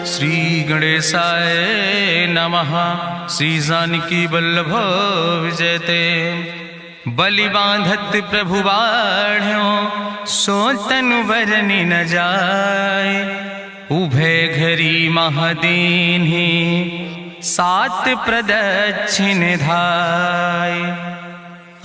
श्री गणेशाय नमः। श्री जानकी वल्लभ विजयते। बलि बांधत प्रभु बाढ़ो सो तनु बरनि न जाय। उभय घरी महादीन्हि सात प्रदक्षिण धाय।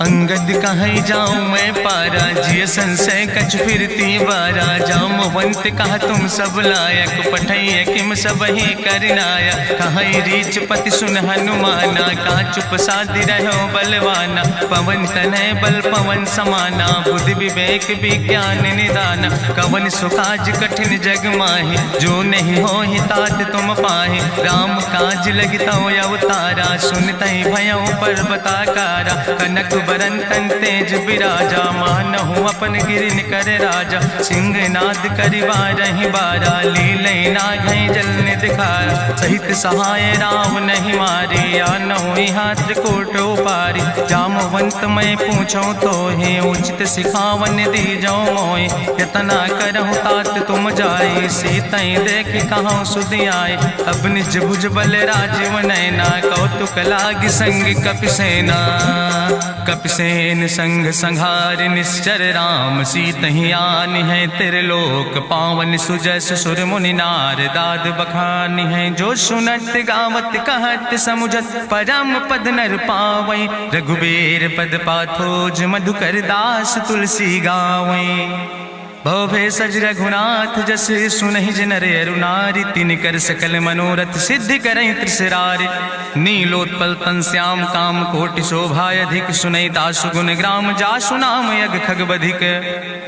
अंगद कहीं जाऊं मैं पारा जिय संशय कछ फिरती बारा। जामवंत कहा तुम सब लायक पठैय किम सब ही करनाया। कहीं रीच पति सुन हनुमाना कहा चुप साधि रहो बलवाना। पवन तनय बल पवन समाना बुद्धि विवेक विज्ञान निदाना। कवन सुकाज कठिन जग माहि जो नहीं हो ही तात तुम पाहि। राम काज लगितो अवतारा सुनतहि भयउ पर्वताकारा। कनक बरन तन तेज बिराजा मानहु अपन गिरिन कर राजा। सिंह नाद करिवारहि बारा लीलै नागहि जल निधिखारा। सहित सहाय राम नहीं मारे आनहु यहाँ त्रिकूट उपारी। जामवंत मैं पूछो तो हे उचित सिखावन दीजो मोय। यतना करहु तात तुम जाए सीतई देख कहूँ सुधि आए। अब निज भुज बल राजीव नैना कौतुक लाग संग कपिसेना। कपिसेन संग संहार निश्चर राम सीतहि आनि है त्रिलोक पावन। सुजस सुर मुनि नार दाद बखानि है। जो सुनत गावत कहत समुझत परम पद नर पावै। रघुबीर पद पाथोज मधुकर दास तुलसी गावै। भवभय सज रघुनाथ जस सुनहि जिनर अरुनारि। तिनकर सकल मनोरथ सिद्धि करहि त्रिसरारि। नीलोत्पल तन श्याम काम कोटि शोभा अधिक। सुनहि दासु गुण ग्राम जासु नाम यज्ञ खग बधिक।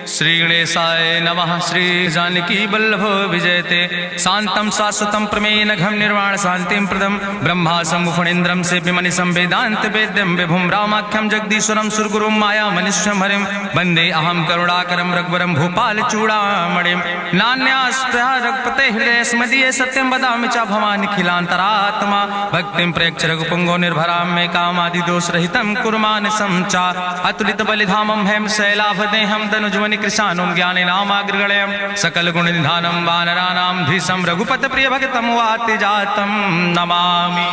श्री गणेशाय नमः। श्री जानकी वल्लभ विजयते। शांतम शाश्वतम प्रमेय घम निर्वाण शांतिम प्रदम। ब्रह्मा शंभु फणीन्द्रम सेव्यमणि संवेदांत वेद्यम विभुम रामाख्यम जगदीश्वरम सुरगुरुम माया मनुष्यम हरिम। वंदे अहम करुणाकरम रघुवरम भूपाल चूड़ामणिम। नान्यास्पृहा रघुपते हृदय स्मदीय सत्यम वदामि च भवानिखिलांतरात्मा। भक्तिम प्रयच्छ रघुपुंगो निर्भराम मे कामादि दोष रहितम कुर्मानसं च। अतुलित बलिधामम हेम शैलाभदेहम दनुजवनि कृशानुम ज्ञानि नामाग्रगण्यम। सकल गुण निधानम वानराणाम धीशम रघुपत प्रिय भगतम वाति जातम नमामि।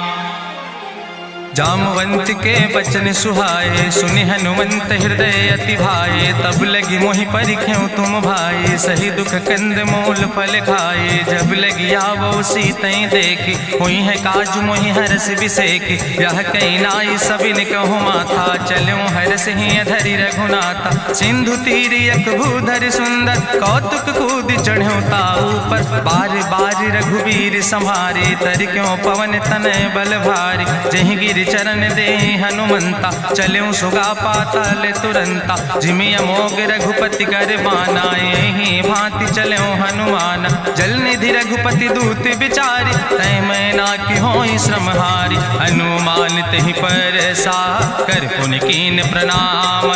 जामवंत के बचन सुहाए सुनि हनुमंत हृदय अति भाए। तब लगी मोहि परिख्यो तुम भाई सही दुख कंद मूल फल खाए। जब लगी आवो सीतई देखी हुई है काज मोहि हरस बिसेखी। यह कई नाई सबिन कहु माथा चलो हरस ही धरि रघुनाथा। सिंधु तीर यक भूधर सुंदर कौतुक कूद चढ़ो ताऊ पर। बार बार रघुबीर संहारे तर क्यों पवन तनय बल भारी। जहि गिर चरण दे हनुमंता चलो सुगा पाताल तुरंता। जिमि अमोघ रघुपति कर बाना यही भांति चलो हनुमाना। जल निधि रघुपति दूत बिचारी तय मैना की होई श्रमहारी। हनुमान तहि पर सा कर पुनि कीन प्रणाम।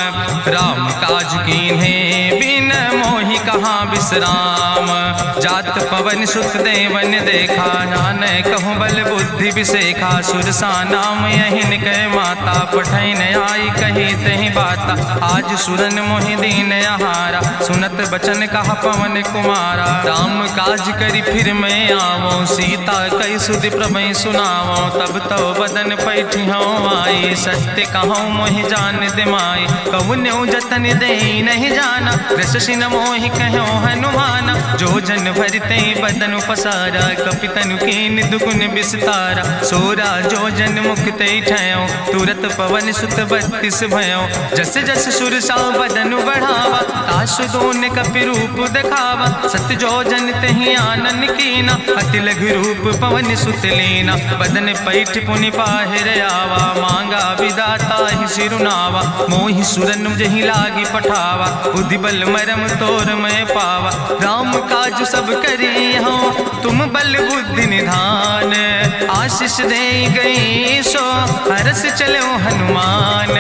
राम काज कीन्हे बिन मोहि कहाँ विश्राम। जात पवन सुत देवन देखा नानय कहूँ बल बुद्धि विसेखा। सुरसा नाम यहिन कह माता पठैन आई कही तहि बाता। आज सुरन मोहि दीन आहारा सुनत बचन कहा पवन कुमारा। राम काज करी फिर मैं आवो सीता कई सुधि प्रभु सुनावो। तब तो बदन पैठी हूँ आई सत्य कहूँ मोहि जान दिमाई। कहुन्यु जतन दे नहीं जाना रससिन मोहि कहो हनुमाना। जो जन भरते बदन पसारा कपितनु कीन दुगुन विस्तारा। सोरा जो जन मुक्ते ठयो तुरत पवन सुत 32 भयो। जस जस सुरसा बदन बढ़ावा तासु दोन कपि रूप दिखावा। सत्य जो जन तहि आनन कीना अति लघु रूप पवन सुत लीना। बदन पैठ पुनि पाहिर आवा मांगा विदाता ही सिरुनावा। मोहि सुरन जहि लागी पठावा बुद्धि बल मरम तोर मैं पावा। राम काज सब करी हो तुम बल बुद्धि निधान। आशीष दे गई सो हरस चलो हनुमान।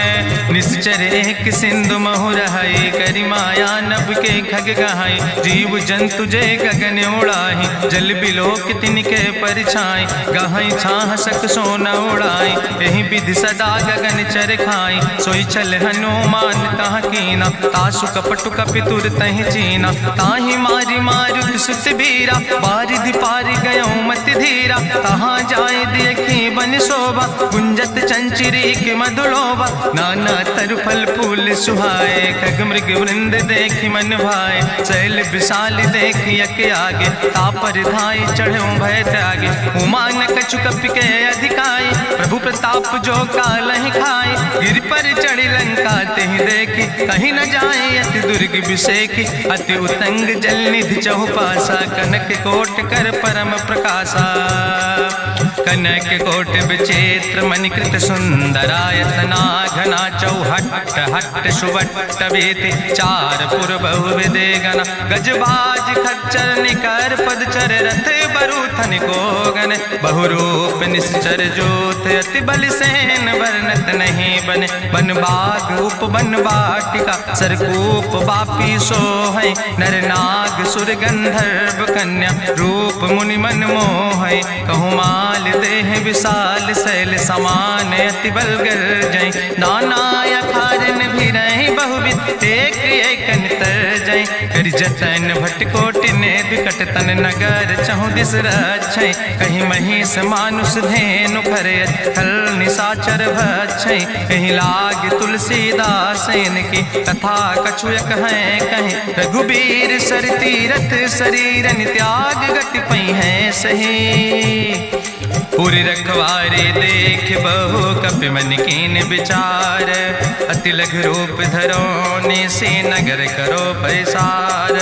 निश्चर एक सिंधु महुर हई करी माया नभ के खग गहाई। जीव जंतु जे गगन उड़ाही जल बिलोक तिनके परछाई। गहाई छाह सक सोन उड़ाई यही विधि सदा गगन चर खाई। सोई चल हनुमान तह कीना तासु कपटु कपितुर तहि चीना। ताहि मारी मारुत सुत बीरा बारिधि पारि गयो मत धीरा। तहाँ जाय देखी बन शोभा गुंजत चंचिरीक मधुलोभा। नाना तरु फल फूल सुहाए खग मृग वृंद देखी मन भाए। शैल विशाल देखी यके आगे तापर धाई चढ़ो भय त्यागे। उमान कछु कपि के अधिकाई प्रभु प्रताप जो कालहि खाई। गिर पर चढ़ी लंका तेहि देखी कहीं न जाए अति दुर्ग विषेखी। अति उतंग जल निधि चहुपासा कनक कोट कर परम प्रकाशा। कनक कोट विचित्र मणिकृत सुंदरायतना घना चौहट्ट हट्ट सुवट्ट वेति चार पुर बहुविधे गना। गजबाज खच्चर निकर पदचर रथ बरूथन को गन। बहुरूप निश्चर जोत अति बल सेन वर्णत नहीं बने। बन बाग उप बन बाटिका सरकूप बापी सोहै। नर नाग सुर गंधर्व कन्या रूप मुनि मन मोहै। कहूँ माल देह विशाल शैल समान अति बल गर्जै। नाना अखारन भी रही बहुविध एक एक नितर जै। कर जतन भटकोटि ने विकट तन नगर चहु दिस रक्षै। कहीं महिष मानुष धेनु खरे खल निशाचर भक्षै। कहीं लाग तुलसीदास की कथा कछुयक है कहीं। रघुबीर सर तीरथ शरीरन त्याग गति पई है सही। पुरि रखवारे देख बहु कपि मन कीन विचार। अति लघु रूप धरो ने से नगर करो पैसार।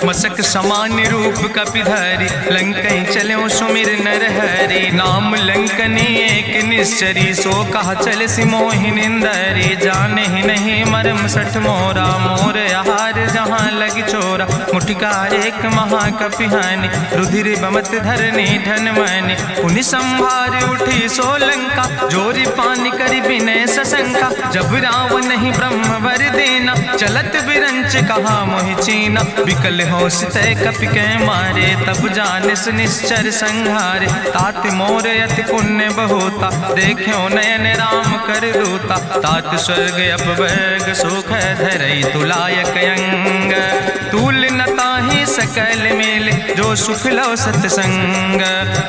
मसक समान रूप कपि धरि लंकई चलो सुमिर नर हरि। नाम लंकनी एक निश्चरी सो कहा चल सि मोहि निंदरी। जाने ही नहीं मरम सठ मोरा मोर आहार जहाँ लग चोरा। मुठिकार एक महाकपि हानि रुधिर बमत धरनी धन मनि। पुनि संभार उठी सोलंका जोरी पानी करी विनय सशंका। जब रावण नहीं ब्रह्म वर देना चलत बिरंच कहा मोहि चीना। विकल होश तय कपि के मारे तब जानिस निश्चर संहारे। तात मोर अति पुण्य बहुता देखो नयन राम कर दूता। तात स्वर्ग अपवर्ग सुख धरई तुलायक अंग। तूल न ताहि सकल मेल जो सुख लो सत्संग।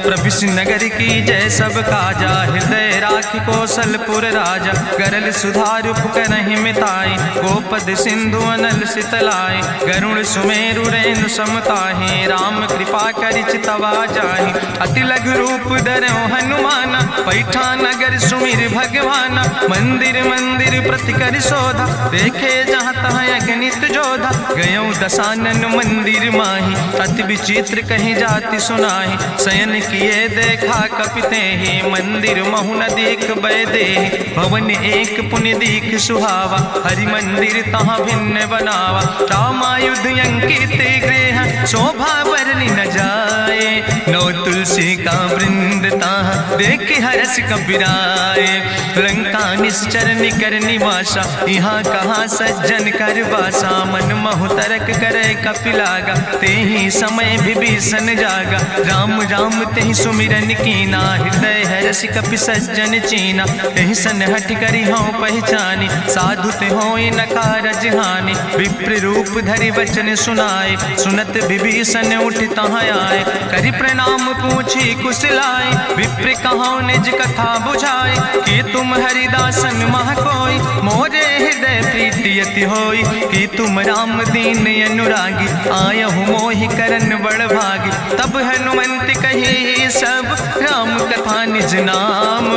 प्रभिस नगर की जय सब काजा हृदय राखि कौशलपुर राजा। गरल सुधारु करहि मिताई गोपद सिंधु अनल सितलाई। गरुण सुमेरु रेणु समताहि राम कृपा करि चितवा जाहि। अति लघु रूप धरो हनुमाना पैठा नगर सुमिर भगवाना। मंदिर मंदिर प्रति कर शोधा देखे जहाँ तहाँ अगणित जोधा। गयो दशानन मंदिर माही अति विचित्र कहीं जाति सुनाही। शयन किए देखा कपिते ही मंदिर महु न देख बैदे। भवन एक पुण्य दीख सुहावा हरि मंदिर तहाँ भिन्न बनावा। रामायुध अंकित गृह शोभा वर्णि न जाए। नौ तुलसी का वृंद तहाँ देख हरस कबीराए। लंका निश्चर निकर निवासा यहाँ कहाँ सज्जन कर वासा। मन महु तरक करे कपिलागा ते ही समय विभीषण जागा। राम राम तेहि सुमिरन कीना हृदय हरस कपि सज्जन चीना। एहि सन हठ करि हूँ पहचानी साधु ते होई न कारज हानि। विप्र रूप धरि वचन सुनाए सुनत विभीषण उठ तहाँ आए। करि प्रणाम पूछी कुशलाए विप्र कहाँ निज कथा बुझाए। कि तुम हरिदासन मह कोई मोरे हृदय प्रीति अति होई। कि तुम राम दीन अनुरागी आयहु मोहि करन बड़ भागी। तब हनुमंत कही सब राम कथा निज नाम।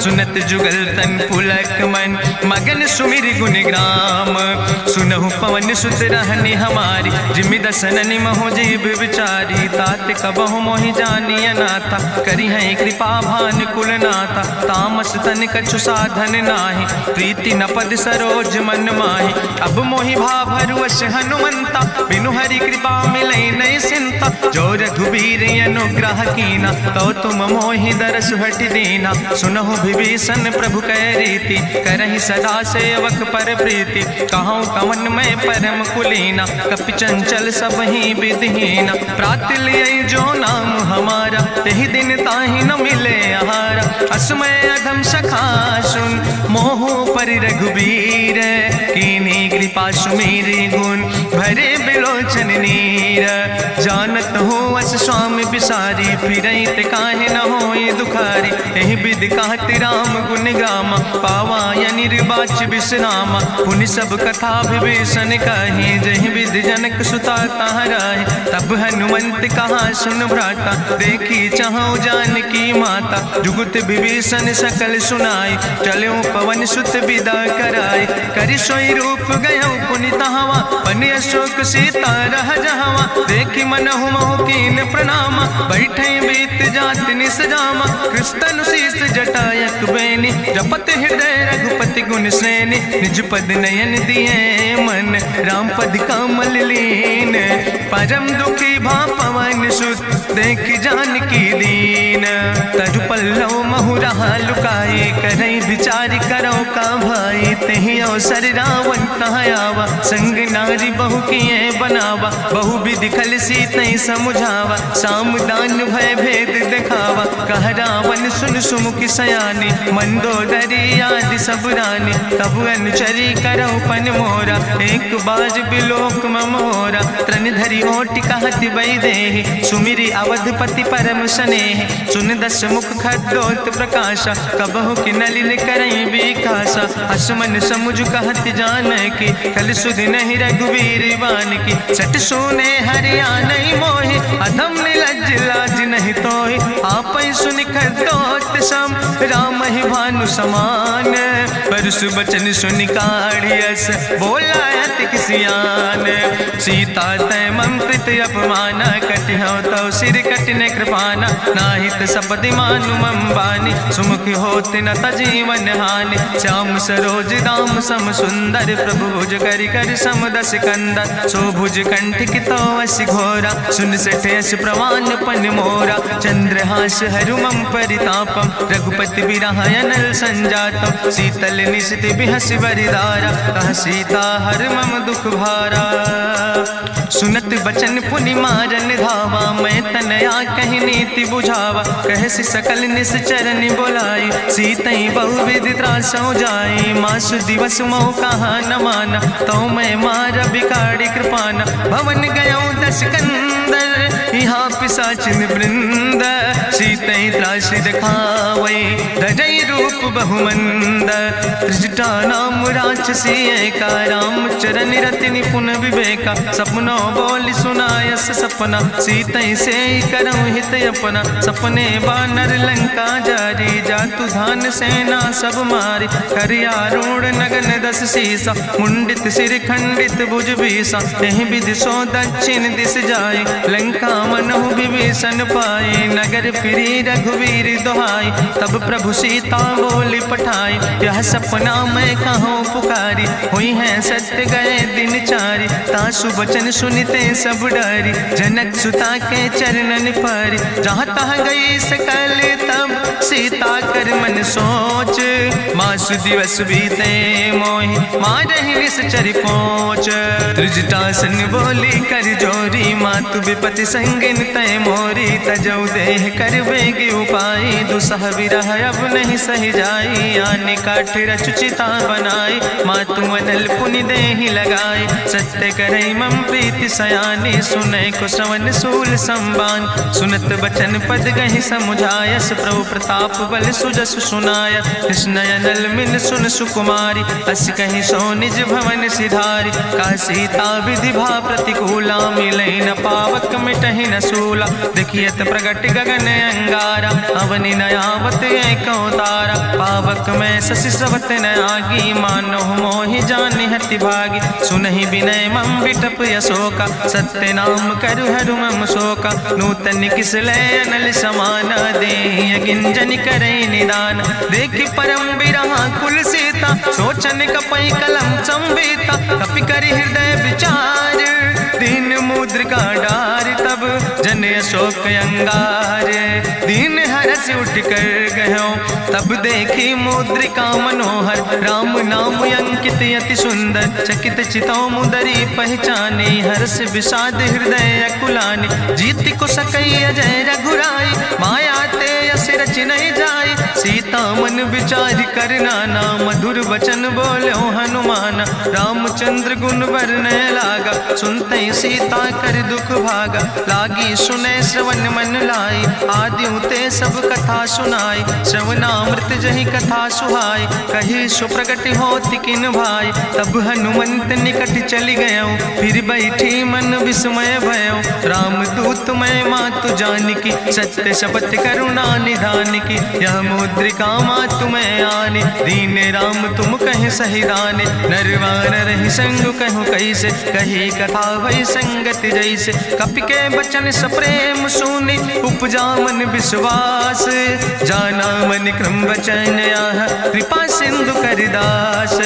सुनत जुगल तन पुलक मन मगन सुमिर गुण ग्राम। सुनहु पवन सुत रहनी हमारी जिमि दसननि महो जीव विचारी। तात कबहु मोहि जानी अनाथा करी है कृपा भान कुल नाथा। तामस तन कछु साधन नाही प्रीति न पद सरोज मन माही। अब मोहि भाभरुवश हनुमंता बिनु हरि कृपा मिलै नहीं सिंता। जो रघुबीर अनुग्रह कीना तो तुम मोहि मोहि दरस हटि दीना। सुनहु विभीषण प्रभु कै रीति, करहि सदा सेवक पर प्रीति। कहूँ कवन में परम कुलीना, कपि चंचल सब ही विधिहीना। प्रात लिये जो नाम हमारा, यही दिन ताहि न मिले आहारा। असमय अधम सखा सुन, मोह परि रघुबीर। कीन्ही कृपा सुमेरि गुण, भरे बिलोचन नीर। जानत हो अस स्वामी बिसारी, फिरहि ते काहे न होई दुखारी। एहि विधि कहत राम गुण गामा, पावा निर्वाच विश्रामा। पुनि सब कथा विभीषण कही, जहि विधि जनक सुता कहाँ रहे। तब हनुमंत कहा सुन भ्राता, देखी चाहूँ जानकी माता। जुगुत विभीषण सकल सुनाई, चलो पवन सुत विदा कराई। करि सोई रूप गयो पुनि तहवा, बनि अशोक सीता रह जहवा। देखी मनहु मोह कीन प्रणामा, बैठे बीत जात निस जामा। कृष्ण शीस जटायक बेनी, जपत हृदय रघुपति गुण श्रेणी। निज पद नयन दिए मन, राम पद कमल लीन। परम दुखी भा पवन सुत, देख जानकी दीन। तरु पल्लव महु रहा लुकाई, करई विचार करो का भाई। तेहि अवसर रावण तहाँ आवा, संग नारी बहु किए बनावा। बहु विधि खल सीतहि समुझावा, साम दान भय भेद दिखावा। कह रावण सुन सुमुखी सयानी, मंदोदरी आदि सब रानी। तब अनुचरी करौ पन मोरा, एक बाज बिलोक ममोरा। त्रन धरि ओट कहत वैदेही, सुमिरि अवधपति परम स्नेह। सुन दस मुख खद्योत प्रकाशा, कबहु कि नलिन करई विकासा। असमन समुझ कहत जानकी, कल सुध नहीं रघुवीर बान की। सट सुने हरियाणई मोहि, अधम निलज्ज लाज नहीं तोहि। आपै सुनि खद्योत सम, राम ही भानु समान। परसु बचन सुनि काढ़ियस, बोला अति किसियान। सीता तै मम कृत अपमाना, कटिहौ तौ सिर कटिन कृपाना। नाहित सपदि मानु मम बानी, सुमुख होत न तजीवन हानि। श्याम सरोज दाम सम सुंदर, प्रभु भुज करि कर सम दस कंदर। सो भुज कंठ कितो अस घोरा, सुन सठ यस प्रवान पन मोरा। चंद्रहास हरु मम परितापम, रघुपति बिरह अनल संजातम। शीतल निशित बिहसि बरिदारा, कह सीता हर मम दुख भारा। सुनत बचन पुनि मारन धावा, मैं तनया कहि नीति बुझावा। कहसि सकल निश्चरनि बोलाई, सीतई बहुविधि त्रासौ जाई। मासु दिवस मोह कहा न माना, तो मैं मार बिगाड़ी कृपाना। भवन गयो दस कंदर, यहाँ पिशाचिन वृंद। सीतई त्रास दिखावै, धजई रूप बहुमंद। त्रिजटा नाम राक्षसी एका, राम चरण रति निपुण विवेका। सपनो बोल सुनायस सपना, सीतई से करऊँ हित अपना। सपने बानर लंका जारी, जातु धान सेना सब मारी। करियारूढ़ नगन दस सीसा, मुंडित सिर खंडित भुज बीसा। यही विधि सो दक्षिण दिस जाए, लंका मनहु विभीषण पाए। नगर फिरी रघुवीर दुहाई, तब प्रभु सीता बोली पठाई। यह सपना मैं कहूँ पुकारी, हुई है सत्य गए दिन चारी। तासु वचन सुनते सब डरी, जनक सुता के चरणन पर। जहाँ तहाँ गई सकल तब, सीता कर मन सोच। मासु दिवस बीते मोहि, मारहि निश्चर पहुँच। त्रिजटासन बोली कर जोरी, मातु विपति संगिन तय मोरी। तजौ देह कर बेग उपाय, दुसह विरह अब नहीं सही जाई। आने काठ रचुचिता बनाई, मातु अनल पुनि देहि लगाई। सत्य करई मम प्रीति सयानी, सुनै को श्रवण सूल संबान। सुनत बचन पद गहि समुझायस, प्रभु प्रताप बल सुजस सुनाय। कृष्ण अनल मिल सुन सुकुमारी, अस कहि सो निज भवन सिधारी। का सीता विधि भा प्रतिकूला, मिलै न पावक मिटहि न सूला। देखियत प्रगट गगन अंगारा, अवनि न आवत एको तारा। पावक में शशि स्रवत न आगी, मानो मोहि जानि हति भागी। सुनहि विनय मम विटप यशोका, सत्य नाम करु हरु मम शोका। नूतन किस लय अनल समाना, देहि अगिंजन करई निदान। देखि परम बिरहा कुल सीता, सोचन कपई कलम संवेता। कपि करि हृदय विचार, दीन मुद्रिका डार तब जन अशोक अंगार। दीन हरस उठ कर गयो तब देखी मुद्रिका मनोहर। राम नाम अंकित अति सुंदर चकित चितौ मुदरी पहचानी। हर्ष विषाद हृदय अकुलानी जीत को सकई अजय रघुराई। माया ते यस रच नहीं जाई सीता मन विचार कर नाना। मधुर वचन बोलो हनुमान रामचंद्र गुण वर्णय लागा। सुनते सीता कर दुख भागा लागी सुने श्रवण मन लाई। आदिउ ते सब कथा सुनाई श्रवणामृत जहि कथा सुहाई। कही सुप्रगट होति किन भाई तब हनुमंत निकट चली गयो। फिर बैठी मन विस्मय भयो रामदूत मैं मातु जानकी। सत्य शपथ करुणा निधान की यह मुद्रिका मातु मैं आनी। दीन राम तुम कहे सही दाने नरवान रही संग कहूँ कैसे। कही कथा वही संगत जैसे कपि के बचन सप्रेम सुनी। उपजा मन विश्वास जाना मन क्रम वचन आह कृपा सिंधु करिदास।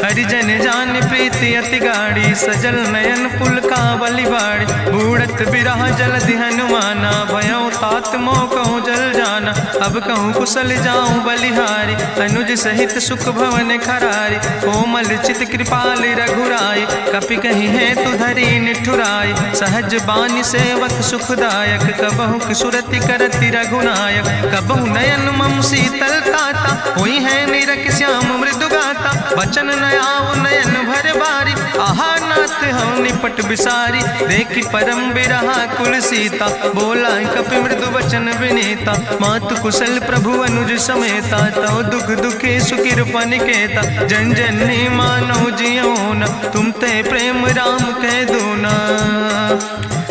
हरिजन जान प्रीति अति गाड़ी सजल नयन पुलकावली बाड़ी। बूढ़त बिरह जलधि हनुमाना भयो तात मोह कहूँ जल जाना। अब कहूँ कुशल जाऊँ बलिहारी अनुज सहित सुख भवन खरारी। कोमल चित कृपाल रघुराई कपि कही है तु धरी निठुराई। सहज बानी सेवक सुखदायक कबहु सुरति करति रघुनायक। कबहु नयन मम शीतल ताता हुई है निरख श्याम मृदु गाता। बचन नयाव नयन भर बारी आहा नाथ हम निपट बिसारी। देखी परम बिरहा कुल सीता बोला कपि मृदु वचन विनीता। मातु कुशल प्रभु अनुज समेता तव दुख दुखी सुखिरपन केता। जन जननी मानो जियोना तुम ते प्रेम राम कह दूना।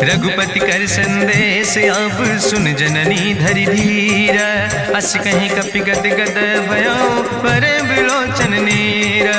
रघुपति कर संदेश अब सुन जननी धरि धीर। अस कहीं कपि गद गद भयो परे बिलोचन नीर।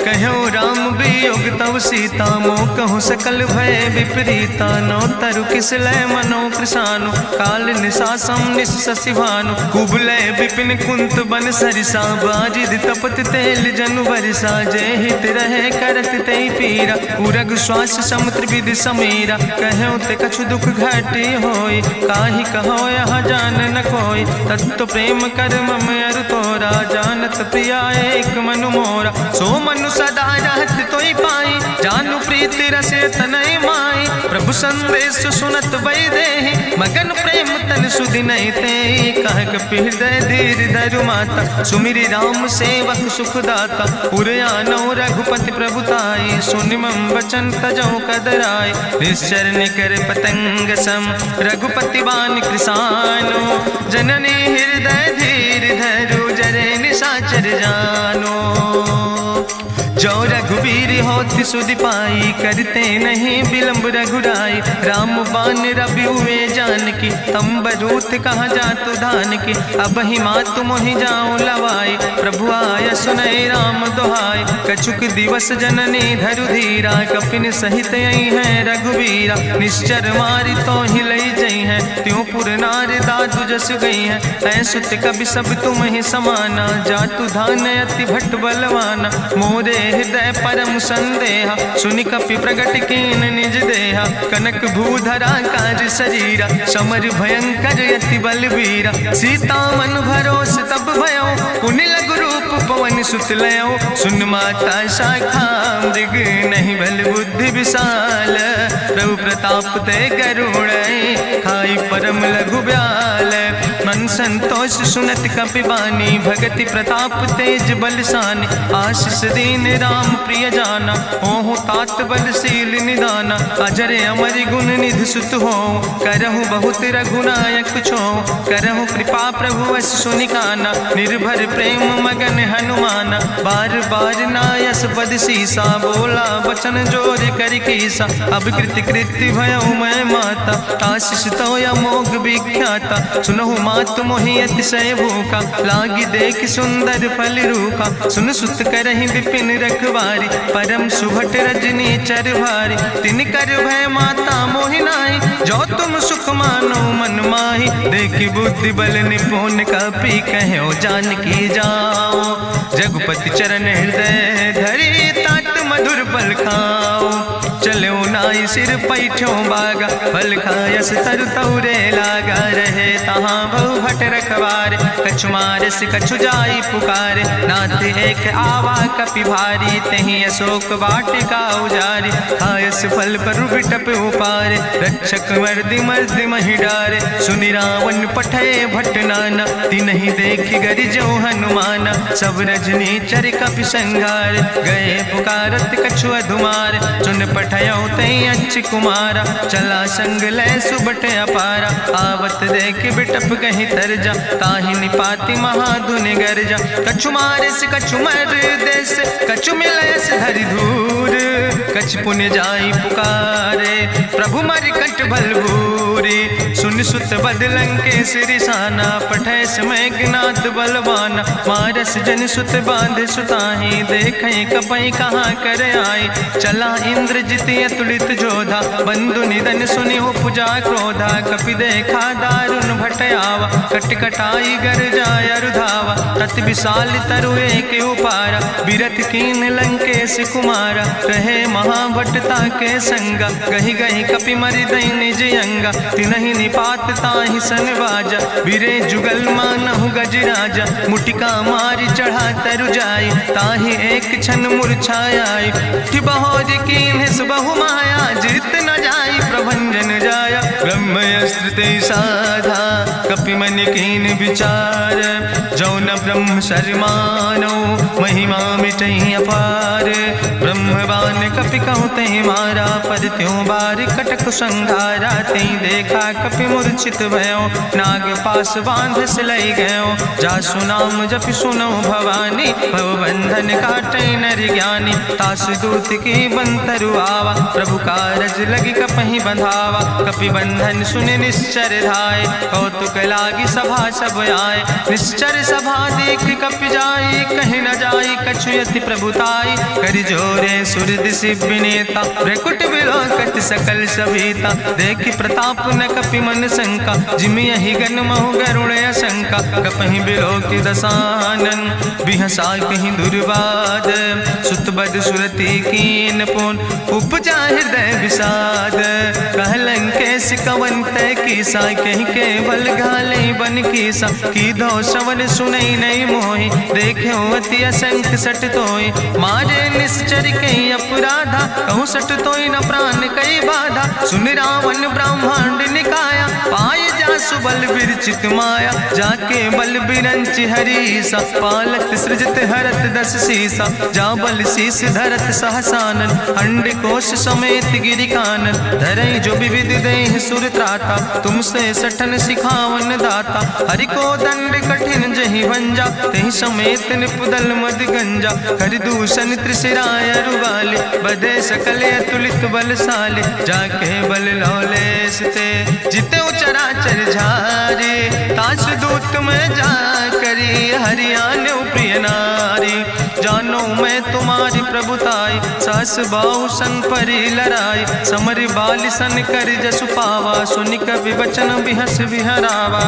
कहो राम वियोग तव सीता मोह कहूँ सकल भय विपरीता। नो तरु किस लय मनो कृषानु काल निशासम निशि भानु। कुबलय विपिन कुंत बन सरिसा बाजिद तपत तेल जनु बरिसा। जय हित रहे करत ते पीरा उरग श्वास समुद्र विधि समीरा। कहो ते कछु दुख घाटी होई काहि कहो यहाँ जान न कोई। तत्व प्रेम कर मम अरु तोरा जानत प्रिया एक मनु मोरा। सो मनु सदा रहत तोई पाई जानु प्रीति रसे तनय माई। प्रभु संदेश सुनत वै देहि मगन प्रेम तन सुधि नहीं ते। कह कपि हृदय धीर धरु माता सुमिरि राम सेवक सुखदाता। पुरयानो रघुपति प्रभुताई सुनि मम वचन तजौ कदराय। निश्चर निकर पतंग सम रघुपति बान कृसानो। जननी हृदय धीर धरु जरे निशाचर जानो। जो रघुवीर होति सुधि पाई करते नहीं विलंब रघुराई। राम बान रवि हुए जानकी तम्बरूत कहाँ जातु धान की। अब ही मातु मोहि जाऊँ लवाई प्रभु आय सुनय राम दुहाई। कछुक दिवस जननी धरु धीरा कपिन सहित यही है रघुवीरा। निश्चर मारी तो ही लई जई है त्यों पुर नार दादु जस गई है। ऐसुत कभी सब तुम ही समाना जातु धान अति भट बलवाना। मोरे हृदय परम संदेहा सुनि कपि प्रगट कीन निज देहा। कनक भूधरा काज शरीरा समर भयंकर यति बलवीरा। सीता मन भरोस तब भयो पुनि लघु रूप पवन सुत लयो। सुन माता शाखा मृग नहीं बल बुद्धि विशाल। प्रभु प्रताप ते करुण खाई परम लघु ब्याल। मन संतोष सुनत कपि बानी भगति प्रताप तेज बलसानी। आशीष दीन राम प्रिय जाना ओहु तात बलशील निदाना। अजर अमर गुण निधि सुत हो करहु बहुत रघुनायक छो। करहु कृपा प्रभु अस सुनिकाना निर्भर प्रेम मगन हनुमाना। बार बार नायस पद सीसा बोला वचन जोर कर कीसा। अब कृति कृति भयो मैं माता आशीष तो अमोघ विख्याता। सुनहु मातु मोहि अतिशय भूखा लागी देख सुंदर फल रूखा। सुन सुत करहि विपिन रखवारी परम सुभट रजनी चर भारी। तिन कर भय माता मोहि नाहि जो तुम सुख मानो मन माहि। देखि बुद्धि बल निपुण कपि कहो जानकी जाओ। रघुपति चरण हृदय धरि तात मधुर पल खाओ। चलो नाई सिर पैठो बागा, फल खायस तरु तौरे लागा। रहे तहाँ बहु भट रखवार, कछु मारस कछु जाई पुकार। नाथ एक आवा कपि भारी, तहीं अशोक वाटिका उजारी। खायस फल पर बिटप उपार, रक्षक मर्दि मर्दि महि डारे। सुनि रावण पठय भट नाना, तिन्हि देखि गरिजौ हनुमाना। सब रजनी चर कपि संघार, गए पुकारत कछु अधुमार। चुन पठयौ तई अच्छ कुमारा, चला संग लय सुबट अपारा। आवत देख बिटप कहीं तरजा, ताहि निपाति महाधुनि गर्जा। कछु मारिस कछु मर देस, कछु मिलयस धरि धूर। कछ पुण्य जाई पुकारे, प्रभु मरि कंठ बलभूरी। सुन सुत बदलं के सिरिसाना, पठय समय ज्ञात बलवाना। मारस जन सुत बांध सुताही, देखें कपई कहाँ कर आई। चला इंद्रजित अतुलित जोधा, बंधु निधन सुनि उपजा क्रोधा। कपि देखा दारुण भटयावा, कट कटाई गर जाय रुधावा। तत विशाल तरु एक उपारा, बिरथ कीन लंकेश कुमारा। रहे महाभटता के संगा, गहि गहि कपि मरि दई निज अंगा। तिनहि निपात ताहि सन बाजा, बिरे जुगल मानहु गजराजा। मुटिका मारि चढ़ा तरु जाई, ताहि एक क्षण मूर्छाई। बहोज कीन्हिस बहु माया, जीत न जाई प्रभंजन जाया। ब्रह्मयस्त्र ते साधा, कपि मन कीन विचार। जौन ब्रह्म शर्मानो, महिमा मिटई अपार। ब्रह्मवान कपि कहु तहि मारा, पर त्यों बार कटक संघारा। तई देखा कपि मूर्छित भयो, नाग पास बांध सिलई गयो। जासु नाम जपि सुनो भवानी, भव बंधन काटई नर ज्ञानी। तास दूत की बंतरु आवा, प्रभु कारज लगी कपहि बंधावा। कपि बंधन सुनि निश्चर धाय, कौतुक लागी सभा सब आए। निश्चर सभा देख कपि जाई, कहीं न जाई कछु यति प्रभुताई। करि जोरे सुर दिसि विनेता, भ्रकुट विलोकत सकल सभीता। देखि प्रताप न कपि मन शंका, जिमि यहि गन महु गरुण शंका। कपहि बिलोकि दसानन, बिहसा कहीं दुर्वाद। सुत बद सुरति कीन पुन, उपजा हृदय विषाद। कहलन केस कवन तय कीसा, कहीं केवल घाले बन कीसा। कीधो श्रवण सुनई नहीं मोहि, देख्यो अति असंख्य सट तोय। मारे निश्चर कई अपराधा, कहूँ सट तोय न प्राण कई बाधा। सुन रावण ब्रह्मांड निकाया, पाय जासु बल विरचित माया। जाके बल बिरंच हरीसा, पालत सृजत हरत दस सीसा। जा बल शीस धरत सहसानन, अंड कोश समेत गिरि कानन। धरई जो विविध देह सुर त्राता, तुमसे सठन सिखावन दाता। हरि को दंड कठिन जहि भंजा, तहि समेत निपुदल मद गंजा। कर दूषण त्रिशिराय रुवाले, बधे सकल अतुलित बलशाले। जाके बल लौलेस ते, जिते चराचर झारे। तास दूत में जा करी, हरियाण प्रिय नारी। जानो मैं तुम्हारी प्रभुताई, सास बाहु सन परी लड़ाई। समर बाल सन कर जसु पावा, सुनि कवि वचन बिहस बिहरावा।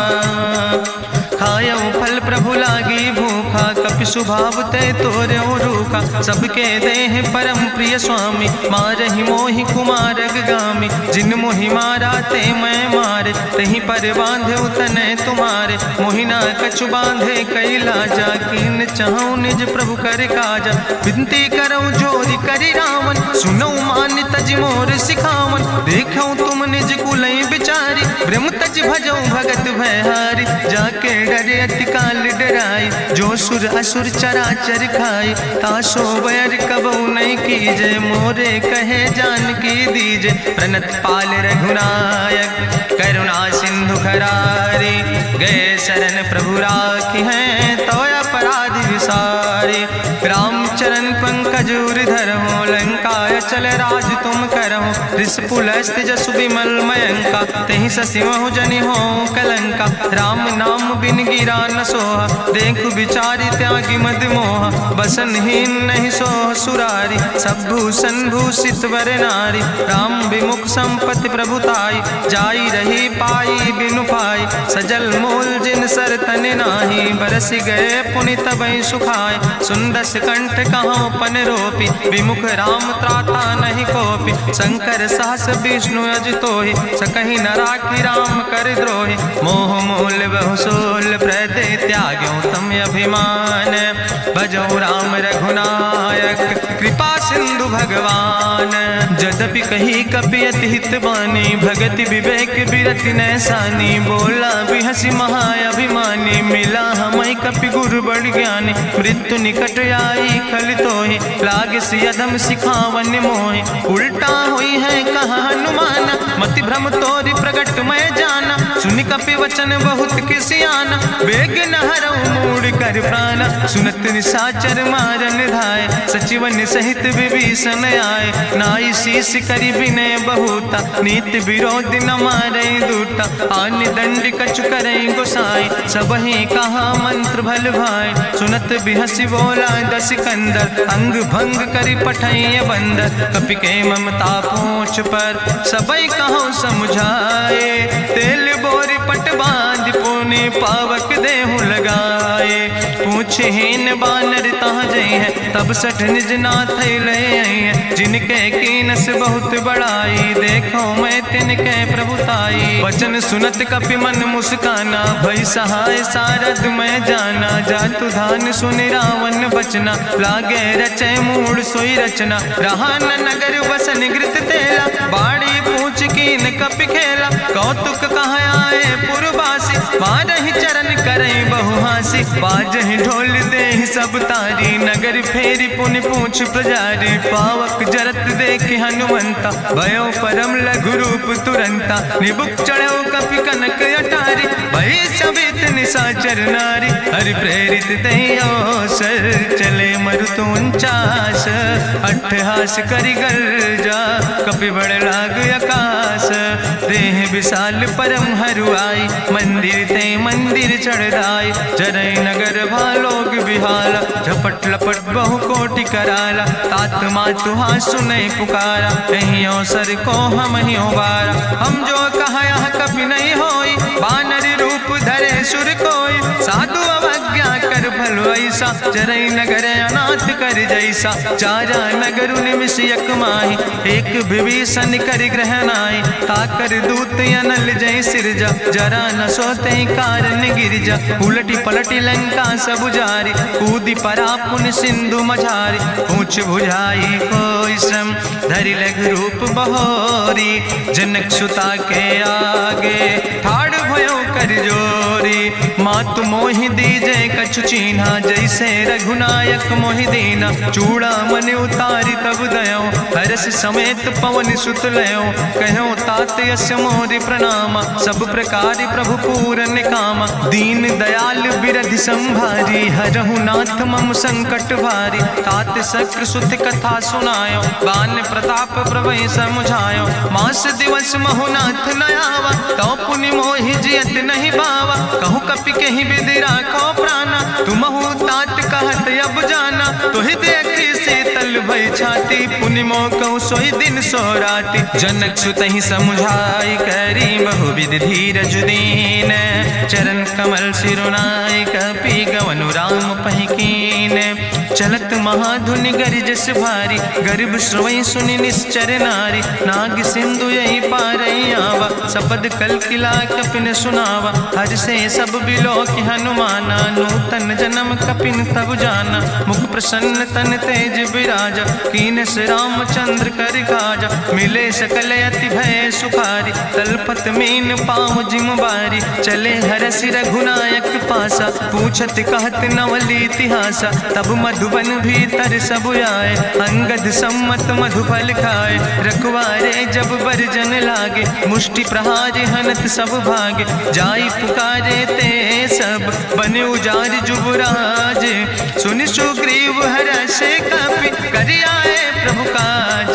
खायौ फल प्रभु लागी भूखा, कपि सुभाव ते तोर्यो रूखा। सबके देह परम प्रिय स्वामी, मारहि मोहि कुमारग गामी। जिन मोहि मारा ते मैं मारे, तहीं पर बांधे तने तुम्हारे। मोहिना कछु बांधे कैला, जाकीन चाहूं निज प्रभु कर काजा। विनती करऊं जोरि करि रावण, सुनौ मान तज मोर सिखावन। देखौ तुम निज कुलई बिचारी, ब्रह्म तज भजौ भगत भयहारी। जाके डरे अति काल डराई, जो सुर असुर चराचर खाई। तासो बैर कबहु नहीं कीजे, मोरे कहे जान की दीजे। प्रणत पाल रघुनायक, करुणा सिंधु खरारी। गए शरण प्रभु राखी हैं, तो अपराध विसारी। रामचरण पंकज उर धरहु, लंकाय चल राज तुम करहु। रिस पुलस्त जसु विमल मयंका, तहि ससि महु जनि हो कलंका। राम नाम बिन गिरा न सोहा, देखु बिचारी त्यागी मद मोहा। बसनहीन नहीं सोह सुरारी, सब भूषण भूषित वर नारी। राम विमुख संपत्ति प्रभुताई, जाई रही पाई बिनु पाई। सजल मोल जिन सर तन नाही, बरस गए पुनि तबहि सुखाए। सुंदस कंठ कहाँ पन रोपी, विमुख राम त्राता नहीं कोपी। शंकर सहस विष्णु अज तोहि, सकहि न राखी राम कर द्रोहि। मोह मूल बहुसूल प्रदे त्याग्यो तम अभिमान। भजो राम रघुनायक कृपा सिंधु भगवान। यद्यपि कही कपि अति हित बानी, भगति विवेक बिरति नैसानी। बोला बिहसी महाअभिमानी, मिला हमई कपि गुरु बड़ ज्ञानी। मृत्यु निकट आई खल तोहि, लागे सियदम सिखावन मोहि। उल्टा हुई है कहा हनुमान, मति भ्रम तोरि प्रगट मैं जाना। सुनि कपि वचन बहुत किसियाना, बेग न हरऊ मूढ़ कर प्राण। सुनत निशाचर मारन धाय, सचिवन सहित विभीषण आए। नाई शीस करि विनय बहुता, नीति विरोध न मारै दूता। आन दंड कछु करै गोसाई, सबहि कहा मंत्र भल भाई। सुनत बिहसी बोला दस कंदर, अंग भंग करि पठैय बंदर। कपि के ममता पूछ पर, सबई कहो समुझाए। तेल बोरी पट बांध पुनि पावक देहु लगाए। पूछहीन बानर तहाँ जई है, तब सठ निज नाथ ले आई है। जिनके कीनस बहुत बड़ाई, देखो मैं तिनके प्रभुताई। वचन सुनत कपि मन मुस्काना, भई सहाय सारद मैं जाना। जातु धान सुनि रावण बचना, लागे रचे मूढ़ सोई रचना। रहा न नगर बसन घृत तेला, बाड़ी पूछ कीन कपि खेला। कौतुक कहाँ आए पुरवासी, मारहि चरण करई बहुहासी। बाजहि ढोल देहि सब तारी, नगर फेरी पुनि पूछ पुजारी। पावक जरत देखि हनुमंता, भयो परम लघु रूप तुरंता। निबुक चढ़ो कपि कनक अटारी, भई सबित निशाचर नारी। हरि प्रेरित तहि अवसर, चले मरुत 49। अट्ठहास करि गर्जा, कपि बड़ लाग आकाश। देह विशाल परम हरुआई, मंदिर ते मंदिर चढ़ाई। जरै नगर भालोग बिहाला, झपट लपट बहु कोटि कराला। तात मातु हाँ सुनै पुकारा, एहि अवसर को हम ही बारा। हम जो कहा यहाँ कपि नहीं होई, बानर रूप धरे सुर कोई। साधु अवज्ञा कर फल ऐसा, जरै नगर अनाथ कर जैसा। चारा नगर निमिष यक माही, एक विभीषण कर ग्रह नाई। ताकर दूत अनल जय सिरजा, जरा न सोते कारण गिरजा। उलटी पलटी लंका सब जारी, कूदी परा पुन सिंधु मझारी। पूछ बुझाई कोई श्रम, धरि लघु रूप बहोरी। जनक सुता के आगे, ठाड़ भयो कर जोरी। मातु मोहि दीजे कछु चीन्हा, जैसे रघुनायक मोहि दीना। चूड़ा मन उतारी तब दयो, हरस समेत पवन सुत लयो। कहो तात यस मोरि प्रणामा, सब प्रकार प्रभु पूरन कामा। दीन दयाल बिरधि संभारी, हरहु नाथ मम संकट भारी। तात शक्र सुत कथा सुनायो, बान प्रताप प्रभय समुझायो। मास दिवस महु नाथ न आवा, तो पुनि मोहि जियत नहीं बावा। कहु कपि कहि विधि राखो प्राणा, तुमहु तात कहत अब जाना। तोहि देखी शीतल भई छाती, पुनि मोह कहु सोई दिन सो राति। जनक सुतहि समुझाई, करी बहुविधि धीरज दीन। चरण कमल सिरुनाई, कपि गवनु राम पहि कीन। चलत महाधुनि गरिजस भारी, गर्भ श्रवई सुनि निश्चर नारी। नाग सिंधु यही पारई आवा, सबद कल किला कपिन सुनावा। हर से सब बिलोक हनुमाना, नूतन जन्म कपिन तब जाना। मुख प्रसन्न तन तेज विराजा, कीनस रामचंद्र कर काजा। मिले सकल अति भय सुखारी, तलपत मीन पाँव जिम बारी। चले हरस रघुनायक पासा, पूछत कहत नवल इतिहासा। तब मधुबन भीतर सब आए, अंगद सम्मत मधुफल खाए। रखवारे जब बरजन लागे, मुष्टि प्रहार हनत सब भागे। जाई पुकारे ते सब, बने उजार जुबराज। सुनि सुग्रीव हरषे कपि, करि आए प्रभु काज।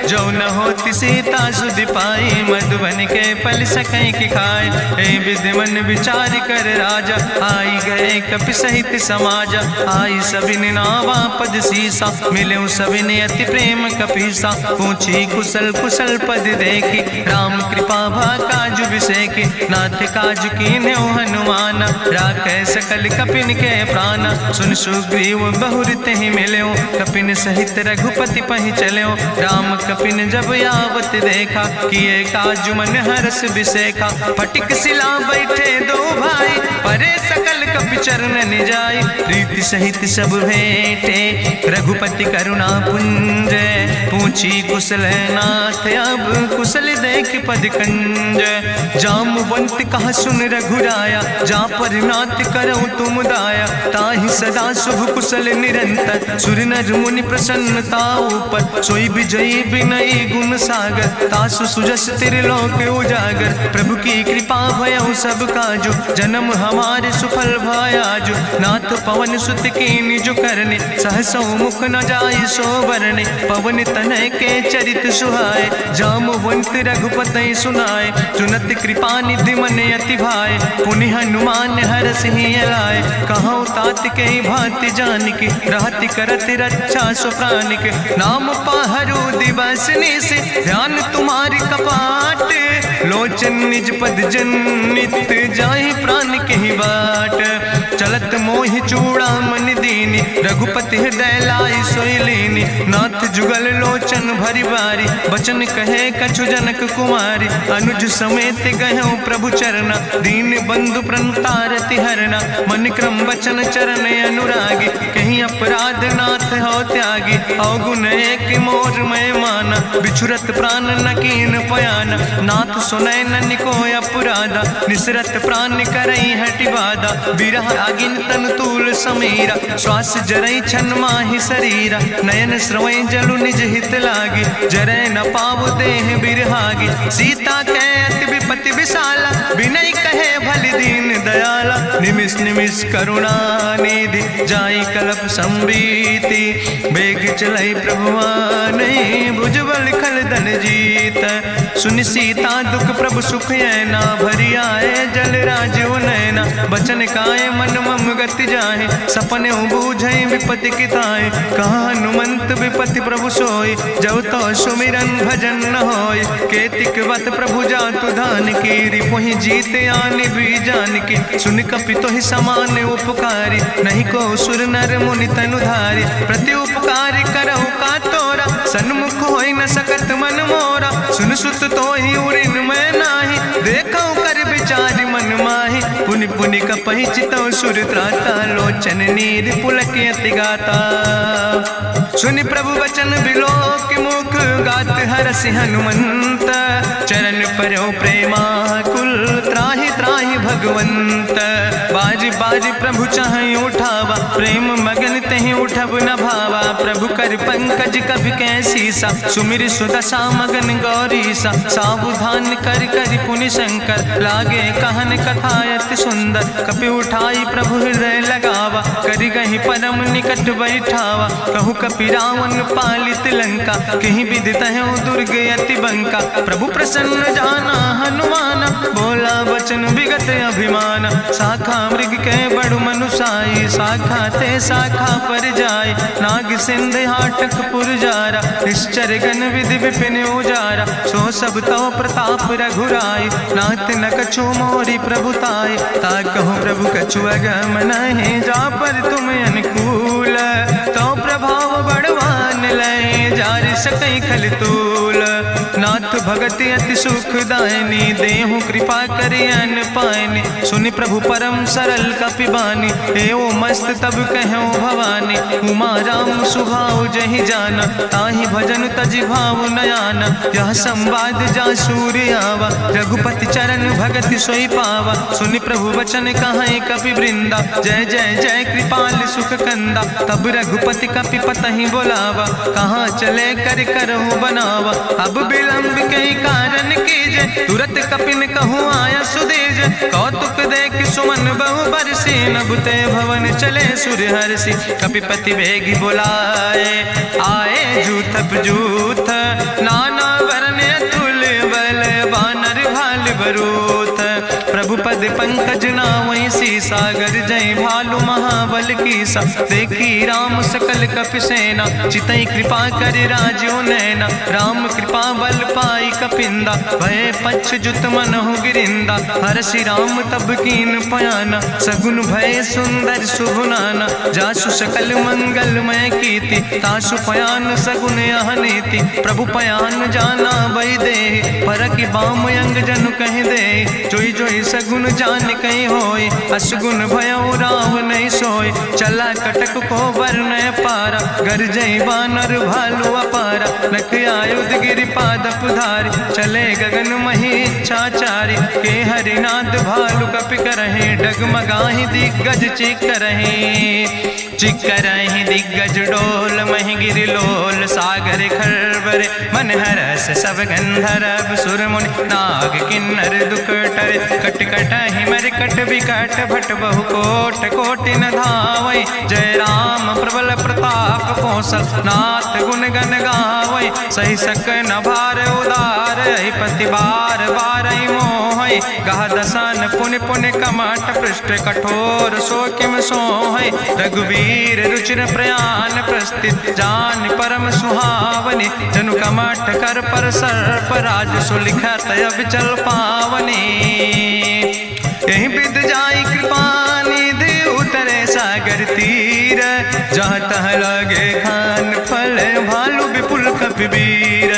जो न होति सीता सुधि पाई, मधुबन के फल सकै की खाए। हे विधि मन विचार कर राजा, आई गए कपि सहित समाजा। आई सबिन नावा पद सीसा, मिले सबिन अति प्रेम कपीसा। पूछी कुशल कुशल पद देखी, राम कृपा भा काजु बिसेकी। नाथ काजु कीन्हे हनुमाना, राखे सकल कपिन के प्राणा। सुन सुग्रीव बहुर तेहि मिल्यो, कपिन सहित रघुपति पहि चल्यो। राम कपिन जब यावत देखा, किए काजु मन हरस बिसेखा। फटिक सिला बैठे दो भाई, परे सकल कपि चरण जाय। प्रीति सहित सब भेंटे, रघुपति करुणा पुंज। पूछी कुशल नाथ, अब कुशल देख पद कंज। जामवंत कहा सुन रघुराया, जा पर नाथ करो तुम दाया। ताहि सदा शुभ कुशल निरंतर, सुर नर मुनि प्रसन्नता ऊपर। सोई विजयी विनयी गुण सागर, तासु सुजस त्रिलोक उजागर। प्रभु की कृपा भयउ सब काजु, जन्म हमारे सुफल भयाजु। नाथ पवन सुत की निज करने, सहसो मुख न जाय सो बरने। पवन तनय के चरित सुहाए, जामवंत रघुपति सुनाए। चुनत कृपा निधि मन अति भाए, पुनि हनुमान हरषि लाए। कहौं तात के भांति जानिके, रहति करत रक्षा सो प्राणिक। नाम पाहरु दिवस निशि, ध्यान तुम्हारी कपाट। लोचन निज पद जनित, जाहि प्राण के बाट। चलत मोहि चूड़ामणि दीनी, रघुपति हृदय लाई सोई लीनी। नाथ जुगल लोचन भरि बारी, बचन कहे कछु जनक कुमारी। अनुज समेत गयो प्रभु चरना, दीन बंधु प्रणतारति हरना। मन क्रम बचन चरण अनुरागी, कहीं अपराध नाथ हो त्यागी। अवगुण एक मोर मैं माना, बिछुरत प्राण न कीन पयाना। नाथ सुनय ननि को अपराधा, निसरत प्राण करई हटि बाधा। बिरह अगिन तन तूल समीरा, श्वास जरई छन माहि शरीरा। नयन श्रवै जलु निज हित लागी, जरै न पाव देह बिरहागी। सीता के अति विपति विशाला, बिनय कहे भलि दीन दयाला। निमिष निमिष करुणा निधि, जाई कलप संबीति। बेग चलै प्रभुआनै, भुजबल खल दन जीत। सुनि सीता दुख प्रभु सुख ऐना, भरि आए जल राजु नैना। बचन काए मन मम गति जाहे, सपने बूझै विपति किताए। कहा हनुमंत विपति प्रभु सोई, जब तो सुमिरन भजन न होय। केतिक वत प्रभु जातु धान की, रिपुहि जीत आनि भी जान की। सुन कपि तोहि समान उपकारी, नहीं को सुर नर मुनि तनुधारी। प्रति उपकार करहु का तोरा, सन्मुख होई न सकत मन मोरा। सुन सुत तोहि उरिन मैं नाही, देखौ कर विचारि मन माहि। पुनि पुनि कपहि चितौ सुर त्राता, लोचन नीर पुलक अति गाता। सुनि प्रभु वचन बिलोक मुख, गात हरषि हनुमंत। चरण परौ प्रेमाकुल, त्राहि त्राहि भगवंत। बाज बाज प्रभु चाहि उठावा, प्रेम मगन तेहि उठब न भावा। प्रभु कर पंकज कभि कैसीसा, सुमिर सुदशा मगन गौरीसा। सावधान कर कर पुनि शंकर, लागे कहन कथा अति सुंदर। कपि उठाई प्रभु हृदय लगावा, करि गहि परम निकट बैठावा। कहु कपि रावण पालित लंका, कहीं विधि तहु दुर्ग अति बंका। प्रभु प्रसन्न जाना हनुमाना, बोला वचन विगत अभिमान। शाखा मृग के बड़ु मनुसाई, शाखा ते शाखा पर जाय। नाग सिंध हाटक पुरजारा, निश्चर गण विधि विपिन उजारा। सो सब तो प्रताप रघुराई, नाथ न कछु मोरी प्रभुताई। ता कहूँ प्रभु कछु अगम नहीं, जा पर तुम अनुकूल। तो प्रभाव बड़वान लय, जार सकई खल तूल। नाथ भगति अति सुखदायनी, देहु कृपा करि अन पायनी। सुनि प्रभु परम सरल कपिबानी, एओ मस्त तब कहूँ भवानी। उमा राम सुभाव जहि जाना, ताहि भजन तजि भाव नयाना। यह संवाद जा सूर्य आवा, रघुपति चरण भगति सोई पावा। सुनि प्रभु वचन कहाई कपि वृंदा, जय जय जय कृपाल सुख कंदा। तब रघुपति कपि पतहि बोलावा, कहाँ चले कर करहु बनावा। अब विलंब कई कारण कीजे, तुरत कपिन कहूँ आया सुदेज। कौतुक देख सुमन बहु बरसी, नभ ते भवन चले सुर हरषि। कपिपति वेगी बुलाए, आए जूथप जूथ, नाना वरण अतुल पद पंकज नावै सीसा, गर्जय भालु महाबल कीसा। देखी राम सकल कपि सेना, चितई कृपा कर राजो नैना। राम कृपा बल पाई कपिंदा, भय पक्ष जुत मनहु गिरिंदा। हरसि राम तब कीन पयाना, सगुन भय सुंदर शुभ नाना। जासु सकल मंगलमय कीर्ति, तासु पयान सगुन अहनीति। प्रभु पयान जाना बई दे, परकि बाम अंग जनु कहि दे। जोई जोई सगुन जान कहीं होय, असगुन भयो राव नहीं सोय। चला कटक को वर्णय पारा, गर्जय बानर भालु अपारा। लख आयुध गिरि पादप धारि, चले गगन मही इच्छाचारि। के हरिनाद भालु कपि करहि, डगमगाहि दिग्गज चिकरहि। चिकरहि दिग्गज डोल, महि गिरि लोल। सागर खरबर मन हरस, सब गंधर्व सुर मुनि। नाग किन्नर दुख टरे, कट कटहि मरकट विकट। भट बहु कोट कोटि न धावै, जय राम प्रबल प्रताप कौशल। नाथ गुण गण गावै, सही सक न भार उदार। पति बार बार मोहै, गह दसन पुनि पुनि कमठ। पृष्ठ कठोर सो किम सोहै, रघुवीर रुचिर प्रयाण। प्रस्थित जान परम सुहावनी, जनु कमठ कर पर सर्प। राज सुलिखत अविचल पावनी, यही विद जाई कृपा निधि। उतरे सागर तीर, जहाँ तह लगे खान फल। भालु विपुल कपिवीर,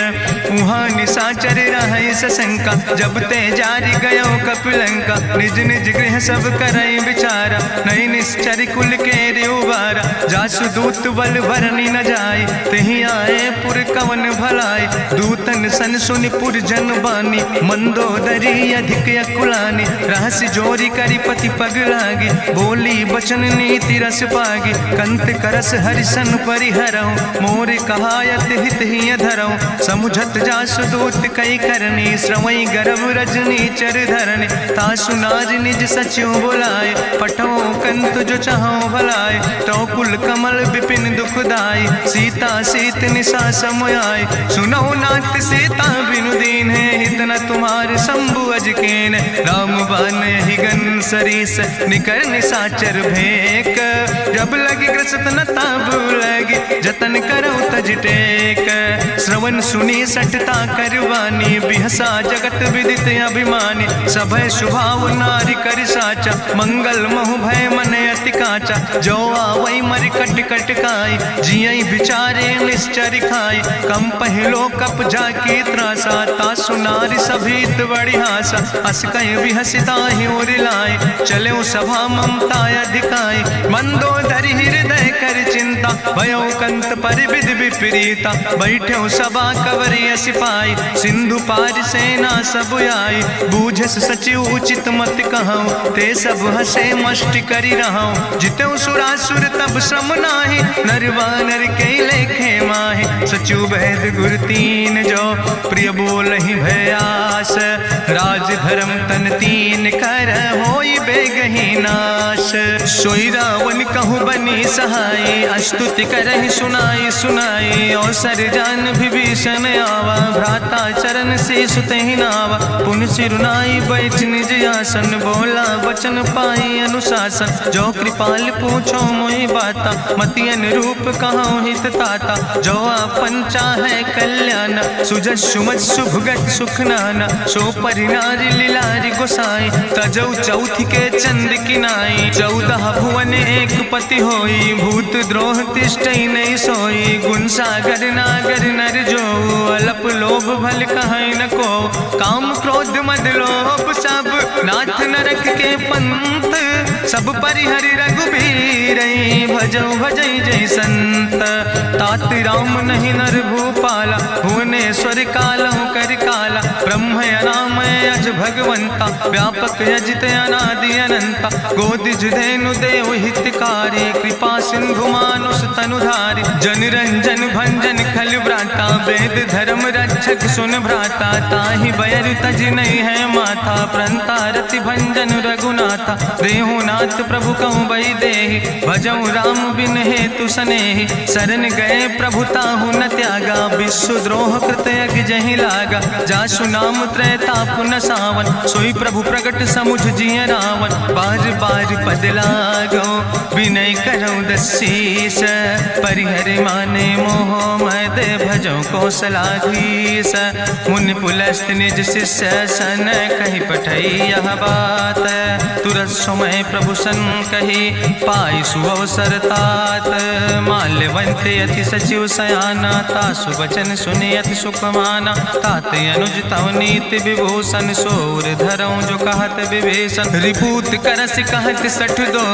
उहाँ निशाचर रहै सशंका। जब ते जारी गयो कपिलंका, निज निज गृह सब करई विचारा। नहीं निश्चर कुल के उबारा, जासु दूत बल भरनी न जाय। तेहि आए पुर कवन भलाई, दूतन सन सुनि पुर जन बानी। मंदोदरी अधिक अकुलानी, रहस्य जोरी करी पति पग लागी। बोली बचन नीति रस पागी, कंत करस हरिसन परिहरऊँ। मोर कहायत हित ही धरऊँ, समुझत जासु दूत कई करनी। श्रवई गर्भ रजनी चर धरनी, तासु नाज निज सचिव बुलाए। पठो कंत जो चाहो भलाए, तो कुल कमल विपिन दुखदाई। सीता सीत निशा समयाय, सुनो नाथ सीता बिनु दीन है। हित न तुम्हारे शंभु अजकेन, राम बान ही गन सरीस। निकर निशाचर भेक, जब लगी ग्रसत न ताब लगी। जतन करो तज टेक, श्रवण सुनी सटता करवानी। बिहसा जगत विदित अभिमानी, सभय स्वभाव नारी कर साचा। मंगल महु भय मन अति काचा, जो आवै मर कट कट खाई। जियई बिचारे निश्चर खाई, कम पहलो कप जाकी त्रासा। तासु नारी सभीत बड़ी हासा, अस कहीं विहसिता ही उर लाए। चले सभा ममता अधिकाई, मंदोदरी हृदय कर चिंता। भयो कंत पर विध विपरीता, बैठे सभा कवरिय सिपाही। सिंधु पार सेना सब आई, बूझस सचिव उचित मत कहूँ। ते सब हसे मष्ट करी रहूँ, जितऊ सुरासुर तब श्रम नाही। नरवानर के लेखे माहि, सचिव भेद गुर तीन जो। प्रिय बोल ही भयास, राज धर्म तन तीन कर। होई बेगही नाश, सोई रावण कहूँ बनी सहाय। अस्तुति करहि सुनाई सुनाई, अवसर जान विभीषण आवा। भ्राता चरण से सुतहि नावा, पुन सिरुनाई बैठ निज आसन। बोला वचन पाई अनुशासन, जो कृपाल पूछो मोहि बाता। मति अनुरूप कहूँ हित ताता, जो आपन चाहे कल्याण। सुजस सुमत सुभगत सुख नाना, सो परिनारी लीलारी गोसाई। तजौ चौथ के चंद किनाई, 14 भुवन एक पति होई। भूत द्रोह तिष्ठई नहीं सोई, गुण सागर नागर नर जो। अलप लोभ भल कहीं न को, काम क्रोध मद लोभ सब। नाथ नरक के पंथ, सब परिहरि रघुबीर। भजौ भजई जय संत, तात राम नहीं नर भूपाला। भुवनेश्वर कालहु कर काला, ब्रह्म अनामय अज भगवंता। व्यापक अजित अनादि अनंता, गोदिज धेनु देव हितकारी। कृपा सिंधु मानुष तनुधारी, जन रंजन भंजन खल व्राता। वेद धर्म रक्षक सुन भ्राता, ताहि बयर तज नहीं है माथा। प्रंता रति भंजन रघुनाथा, देहु नाथ प्रभु कहूँ बई देहि। भजऊ राम बिन हेतु सनेहि, शरण गए प्रभु ताहु न त्यागा, विश्व द्रोह कृत यज्ञ जहि लागा, जासु नाम त्रैताप न सावन, सोई प्रभु प्रगट समुझ जिय रावण, बार बार पद लागो विनय करौ दसीस, परिहर माने मोह मद भजौ कौशलाधीश, मुनि पुलस्त निज शिष्य सन कहि पठई यह बात, तुरत समय प्रभु सन कही पाई सुअवसर तात, माल्यवंत अति सचिव सयाना, तासु वचन सुनि अति सुख माना, तात अनुज तव नीति विभूषण, सोर धरऊं जो कहत विभीषण, रिपूत करस कहत सठ दो,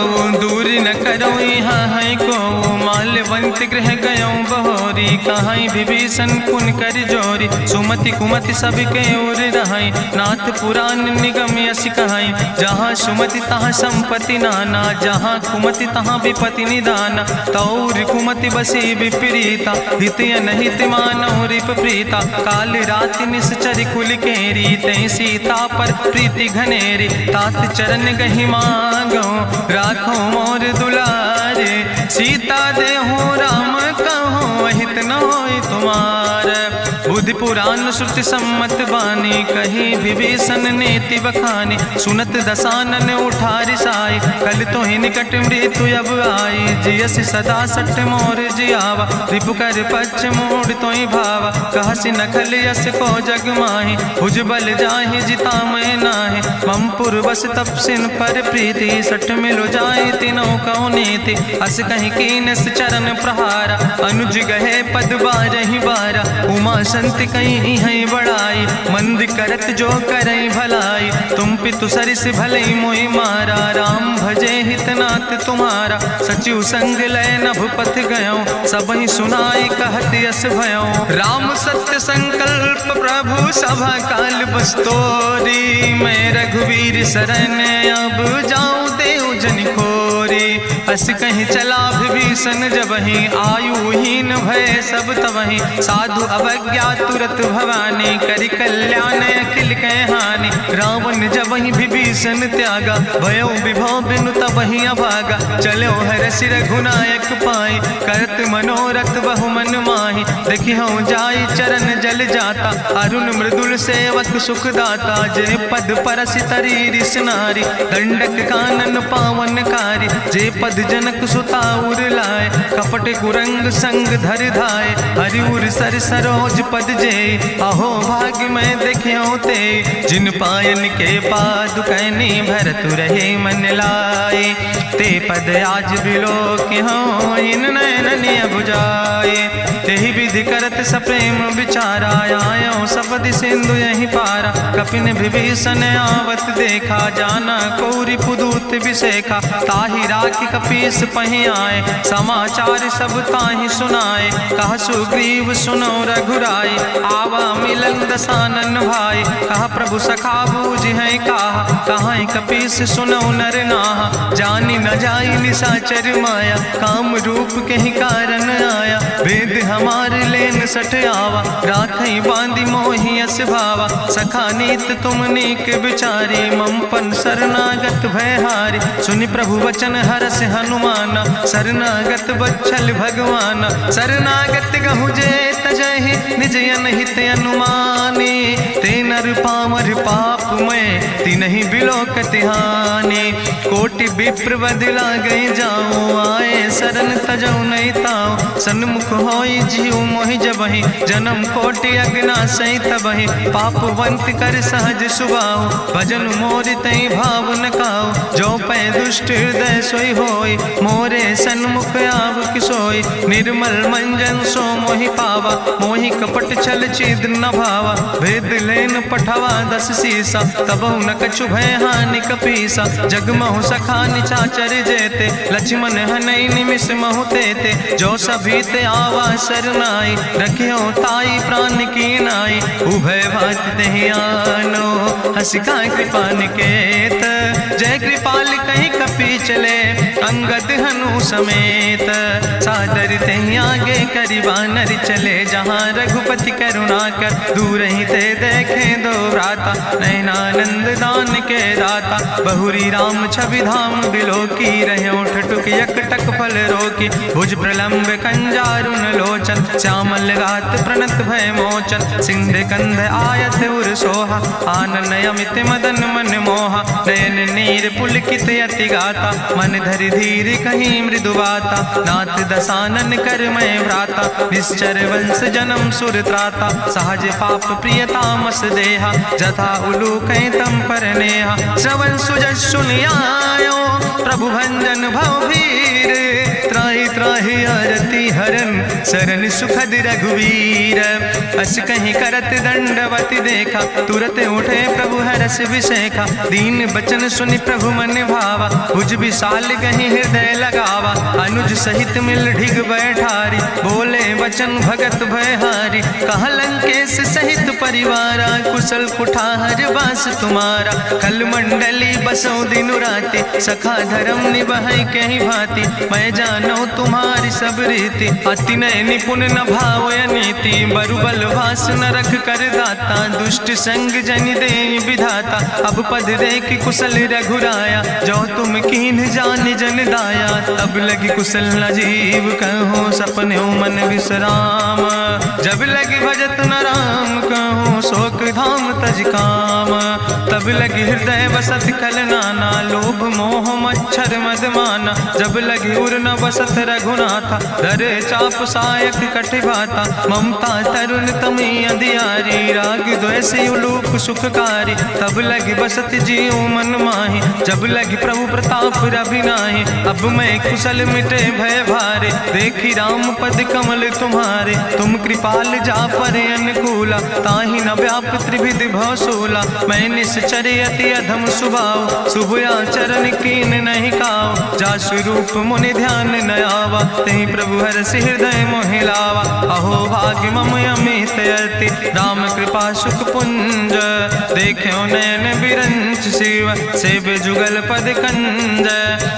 दूर न करऊं यहाँ है को, माल्यवंत गृह गयऊं बहोरी, कहाई विभीषण पुन कर जोरी, सुमति कुमति सबके ओर रहाई, नाथ पुराण निगम यस कहाई, जहाँ सुमति तहाँ संपत्ति नाना, जहाँ कुमति तहाँ विपति निदाना, तौर कुमति बसी विपरीता, हित अनहित मानव रिप प्रीता, काल राति निश्चर कुल केरी, तै सीता पर प्रीति घनेरी, तात चरण गहि मांगो राखो मोर दुलारे, सीता देहु राम कहो अहित न होय तुम्हार, बुद्धि पुराण श्रुति सम्मत बानी, कही विभीषण नेति बखानी, सुनत दसानन उठारि साई, कल तो ही निकट मृत्यु अब आई, जियस सदा सठ मोर जियावा, रिपु कर पक्ष मोड़ तो ही भावा, कहसि नखल यस को जग माही, भुज बल जाहि जिता मैं नाही, ममपुर बस तपसिन पर प्रीति, सठ मिलो जाए तीनों कौ नीति, अस कहीं कीनस चरण प्रहारा, अनुज गहे पद बारहि बारा, उमा संत कहीं है बड़ाई, मंद करत जो करई भलाई, तुम पितु सरिस भलई मोहि मारा, राम भजे हितनाथ तुम्हारा, सचिव संग लय नभ पथ गयो, सबहि सुनाई कहत यस भयो, राम सत्य संकल्प प्रभु सभा काल बस्तोरी, मैं रघुवीर शरण अब जाऊं देव जन खोरी, अस कहीं चला विभीषण जबहि, आयुहीन भय सब तबहि, साधु अवज्ञा तुरत भवानी, करि कल्याण अखिल कह हानि, रावण जबहि विभीषण त्यागा, भयो विभव बिनु तबहि अभागा, चलो हरसि रघुनायक पाई, करत मनोरथ बहु मन माही, देखिहु जाई चरण जल जाता, अरुण मृदुल सेवक सुख दाता, जे पद परसि तरी रिस नारी, दंडक कानन पावन कारी, जे पद जनक सुता उर लाए, कपट कुरंग संग धर धाय, हरिउर सर सरोज पद जे, अहो भाग्य मैं देखियो ते, जिन पायन के पादु कहनी भरत रहे मन लाए, ते पद आज बिलोक हो इन नयन बुझाए, तेहि विधि करत सप्रेम विचारा, आयो सपदि सिंधु यही पारा, कपिन विभीषण आवत देखा, जाना कौरि पुदूत विशेखा, ताहि राखि कपीस पहि आए, समाचार सब ताहि सुनाए, कह सुग्रीव सुनो रघुराई, आवा मिलन दसानन भाई, कह प्रभु सखा बूझ है कहा, कहाँ कपीस सुनो नर नाहा, जानी न जाई निशाचर माया, काम रूप के ही कारण आया, वेद हमार लेन सठ आवा, राखई बांधी मोहि यस भावा, सखा नीत तुम नीक विचारी, ममपन शरणागत भयहारी, सुनि प्रभु वचन हरस हनुमाना, शरणागत बच्छल भगवाना, शरणागत गहु जे तजहि निज अनहित अनुमानी, ते नर पामर पाप में तिनहि बिलोकत हानि, कोटि विप्र बदला गई जाऊं, आए शरण तजऊ नहीं ताऊ, सन्मुख होई जीव मोहि जबहि, जन्म कोटि अग्ना सही तबहि, पापवंत कर सहज सुभाऊ, भजन मोर तई भाव न काऊ, जो पै दुष्ट हृदय सोई होई, मोरे सन्मुख आव किसोई, निर्मल मंजन सो मोहि पावा, मोहि कपट छल छिद्र न भावा, भेद लेन पठवा दस सीसा, तबहु न कछु भय हानि कपीसा, जगमहु सखा निचाचर जेते, लक्ष्मण हनई निमिष महु तेते, जो सभी ते आवा सरनाई, रखियो ताई प्राण की नाई, उभय भात तेहि आनो, हसिका कृपा निकेत, जय कृपाल कहीं कपी चले, अंग अंगद हनु समेत। सादर तहि आगे करि बानर चले, जहाँ रघुपति करुणा कर दूर ही ते देखे दो भ्राता। नयनानंद दान के दाता, बहुरी राम छवि धाम बिलोकी। रहे ठटुक यकटक फल रोकी, भुज प्रलंब कंजारुन लोचन। श्यामल गात प्रणत भय मोचन, सिंध कंध आयत उर सोहा। आनन अमित मदन मन मोहा, नयन नीर पुलकित अति गाता। मन धरि धीर कहीं मृदु बाता, नाथ दसानन कर मैं भ्राता। निश्चर वंश जन्म सुर त्राता, सहज पाप प्रियतामस देहा। जथा उलूक तम पर नेहा, श्रवण सुजस सुनियायो। प्रभु भंजन भव भीर, त्राहि त्राहि आरती हरन। शरण सुखद रघुवीर, अस कहीं करत दंडवत देखा। तुरत उठे प्रभु हरस विशेखा, दीन बचन सुनि प्रभु मन भावा। भुज विशाल कहीं हृदय लगावा, अनुज सहित मिल ढिग बैठारी। बोले वचन भगत भयहारी, कहा लंकेश सहित परिवारा। कुशल कुठार बास तुम्हारा, कल मंडली बसो दिनु राति। सखा धर्म निभाई कहीं भांति, मैं जानो तुम्हारी सब रीति। अति नय निपुण न भाव नीति, बरुबल भास न रख कर दाता। दुष्ट संग जन दे विधाता, अब पद देख कुशल रघुराया। जो तुम कीन जान जन दाया, तब लगी कुशल न जीव कहो। सपने मन विश्राम, जब लगी भजत न राम कहो। शोक धाम तज काम, तब लगी हृदय बसत खल नाना। लोभ मोह मच्छर मद माना, जब लगी उर न बसत रघुनाथा। धर चाप सायक कटिभाता, ममता तरुण तमी अंधियारी। राग द्वेष उलूक सुखकारी, तब लगी बसत जीव मन माही। जब लगी प्रभु प्रताप रवि नाही, अब मैं कुशल मिटे भय भारे। देखी राम पद कमल तुम्हारे, तुम कृपाल जा पर अनुकूला। ताहि न व्याप त्रिविध भवसूला, मैं निश्चर अति अधम स्वभाव। शुभ आचरण कीन नहीं काव, जा स्वरूप मुनि ध्यान न आवा। तेहि प्रभु हरषि हृदय मोहि लावा। अहो भाग्य मम अमित अति, राम कृपा सुख पुंज। देखो नयन बिरंच शिव, सेव जुगल पद कंज।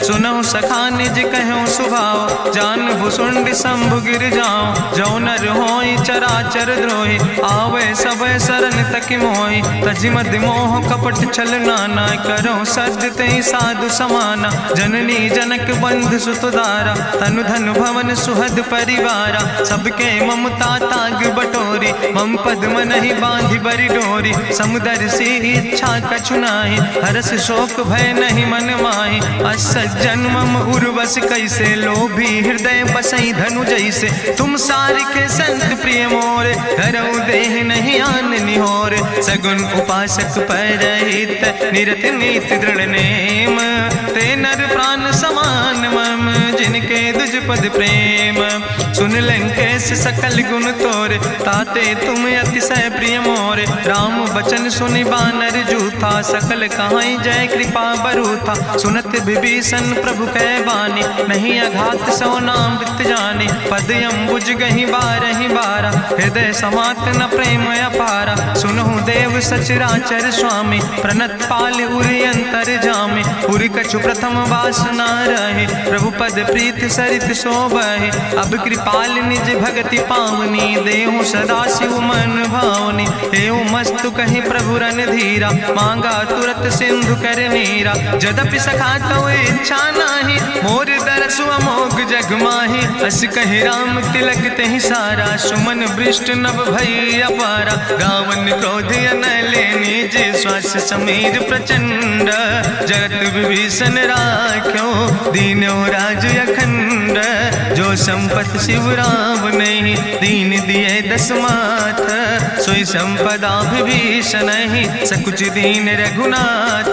सुनहु सखा निज कहूँ सुभाव, जान भुसुंड शंभु गिर जाऊं। जो नर होई चराचर द्रोही, आवे सब शरण तक मोहि। तजि मद मोह कपट छल नाना, करो सद तेहि साधु समाना। जननी जनक बंधु सुत दारा, तनु धन भवन सुहद परिवारा। सबके ममता ताग बटोरी, मम पद मन ही बांधि बरी डोरी। समुदर सी इच्छा कछु नाही, हरस शोक भय नहीं मन माही। असज्जन मम उर्वश कैसे, लोभी हृदय बसई धनु जैसे। तुम सारिके संत प्रिय मोरे, धरऊ देह नहीं आन निहोर। सगुन उपासक परहित, निरत नीति दृढ़ नेम। ते नर प्राण समान मम, जिनके दुज पद प्रेम। सुन लंकेश सकल गुण तोरे, ताते तुम अतिशय प्रिय मोरे। राम बचन सुनि बानर जूथा, सकल कहाई जय कृपा बरूथा। सुनत विभीषण प्रभु कै बानी, नहीं अघात सो नाम वृत जानी। पद अम्बुज गहि बारहि बारा, हृदय समात न प्रेम अपारा। सुनहु देव सचराचर स्वामी, प्रणत पाल उरि अंतर जामी। उरि कछु प्रथम वासना रहे, प्रभु पद प्रीत सरित शोभहि। अब कृपाल निज भगति पावनी, देहु सदा शिव मन भावनी। एवं मस्तु कहि प्रभु रन धीरा, मांगा तुरत सिंधु कर नीरा। जदपि सखा तो इच्छा नाही, मोर दरसु अमोघ जग माही। अस कहि राम तिलक तेहि सारा, सुमन वृष्ट नभ भई अपारा। गावन क्रोध अनले निज, श्वास समीर प्रचंड। जगत विभीषण राख्यो, दीनो राज अखंड। जो संपत शिव राम नहीं, दीन दिए दस माथ। सोई संपदा विभीषण नहीं, सकुच दीन रघुनाथ।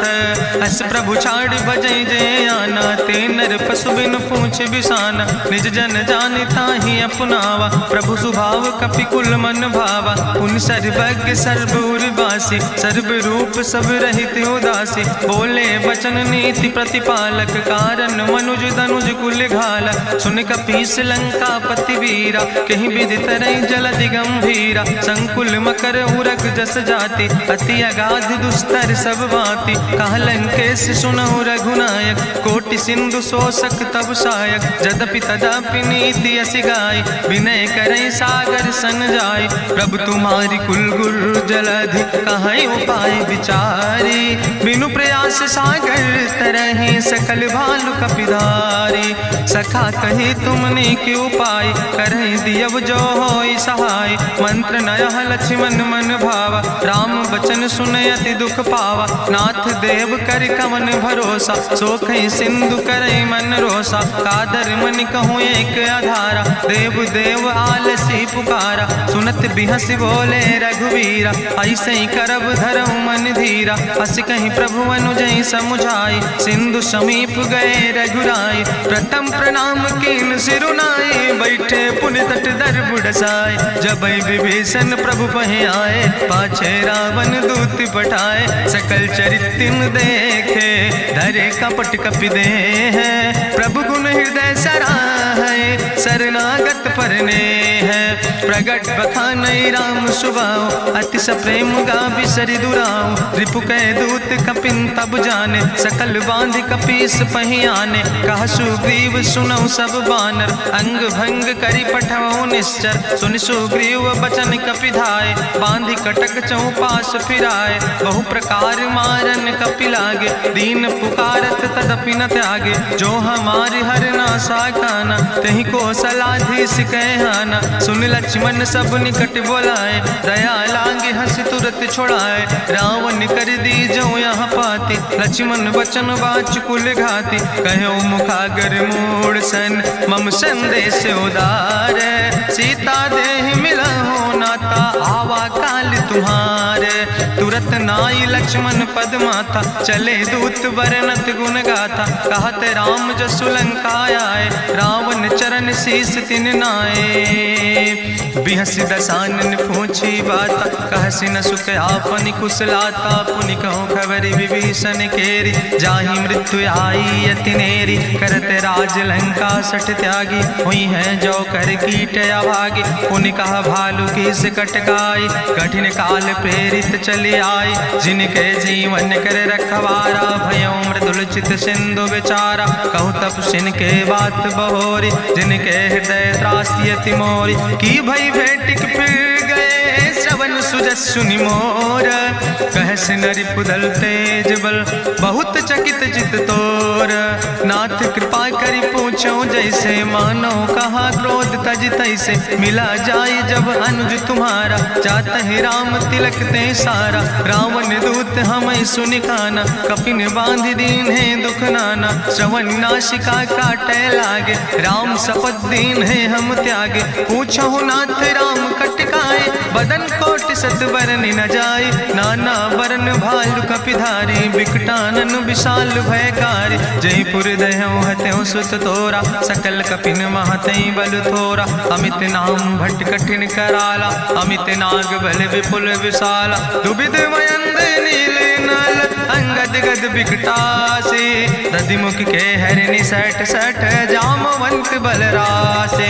अस प्रभु छाड़ भजई जय आना, ते नर पशु बिन पूछ बिसाना। निज जन जानिता ही अपनावा, प्रभु स्वभाव कपि कुल मन भावा। पुन सर्वज्ञ सर्वउर्वासी, सर्व रूप सब रहित उदासी। बोले वचन नीति प्रतिपालक, कारण मनुज दनुज कुल घाला। सुन कपीस लंका पति वीरा, कहीं विधि तरई जलधि गंभीरा। संकुल मकर उरग जस जाति, अति अगाध दुस्तर सब भांति। कहा लंकेश सुनहु रघुनायक, कोटि सिंधु सो तोषक तब सायक, जदपि तदपि नीति असि गाय, विनय करें सागर सन जाय। प्रभु तुम्हारी कुल गुरु जलधि, कहीं उपाय विचारी, बिनु प्रयास सागर तरहि, सकल भालु कपिधारी। सखा कही तुमने के उपाय, करहि दियव जो होई सहाय। मंत्र नयह लक्ष्मण मन भावा, राम बचन सुनय अति दुख पावा। नाथ देव कर कवन भरोसा, सोखई सिंधु करई मन रोसा। कादर मन कहूँ एक आधारा, देव देव आलसी पुकारा। सुनत बिहस बोले रघुवीरा, ऐसे ही करब धरऊ मन धीरा। हस कहीं प्रभु अनुजय समुझाई, सिंधु समीप गए रघुराई। प्रथम प्रणाम कीन सिरुनाई, बैठे पुनि तट दर बुढ़साए। जब विभीषण प्रभु पहे आए, पाछे रावण दूत पठाए। सकल चरित्र देखे, धरे कपट कपि दे है। प्रभु गुण हृदय सराहै, शरणागत परने है। प्रगट बखानई राम सुभाओ, अति सप्रेम गावि सरि दुराओ। रिपु कै दूत कपिन तब जाने, सकल बांध कपीस पहि आने। कहा सुग्रीव सुनौ सब बानर, अंग भंग करि पठवौ निश्चर। सुनि सुग्रीव बचन कपि धाय, बांधि कटक चौपास फिराए। बहु प्रकार मारन कपि लागे, दीन पुकारत तदपि न त्यागे। जो हमारि हर ना साकाना, तहि कौशलाधीश कहना। सुन लक्ष्मण सब निकट बोलाए, दया लागे हंस तुरत छोड़ाए। रावण कर दी जो यहाँ पाती, लक्ष्मण बचन बाच कुल घाती। कहो मुखागर मूढ़ सन, मम संदेश उदार। सीता देह मिला हो नाता, आवा काल तुम्हारे। तुरत नाई लक्ष्मण पद माथा, चले दूत बरनत गुण गाथा। कहत राम जसु लंका आए, रावण चरण शीस तिन नाए। बिहसी दसानन पूछी बाता, कहसी न सुख आपन कुशलाता। पुनि कहूँ खबरि विभीषण केरी, जाहि मृत्यु आई अति नेरी। करत राज लंका सठ त्यागी, हुई है जो कर कीट अभागी। पुनि कहा भालू कीस कटकाई, कठिन काल प्रेरित चली आई। जिनके जीवन कर रखवारा, भयो मृदुल चित सिंधु विचारा। कहूँ तप सिन के बात बहोरी, जिनके हृदय त्रासी अति मोरी। की भई भेटिक फिर गए, श्रवण सुजस सुनि मोर। कहस नरि पुदल तेज बल, बहुत चकित चित तोर। नाथ कृपा करि पूछो जैसे, मानो कहा क्रोध तज तैसे। मिला जाय जब अनुज तुम्हारा, जात है राम तिलक ते सारा। रावण दूत हमें सुनि काना, कपिन बांध दीन है दुख नाना। श्रवण नासिका काटे लागे, राम शपथ दीन है हम त्यागे। पूछो नाथ राम कटकाए, बदन कोटि सत बरन न जाए। नाना बरन भालु कपिधारी, बिकटानन विशाल भयकारी। जयपुर दह्यों हत्यों सुत तोरा, सकल कपिन महतई बल थोरा। अमित नाम भट्ट कठिन कराला, अमित नाग बल विपुल विशाला। दुबिध मयंद नील नल, अंगद गद बिकटासे। दधिमुख के हरिणि सठ सठ, जामवंत बलरासे।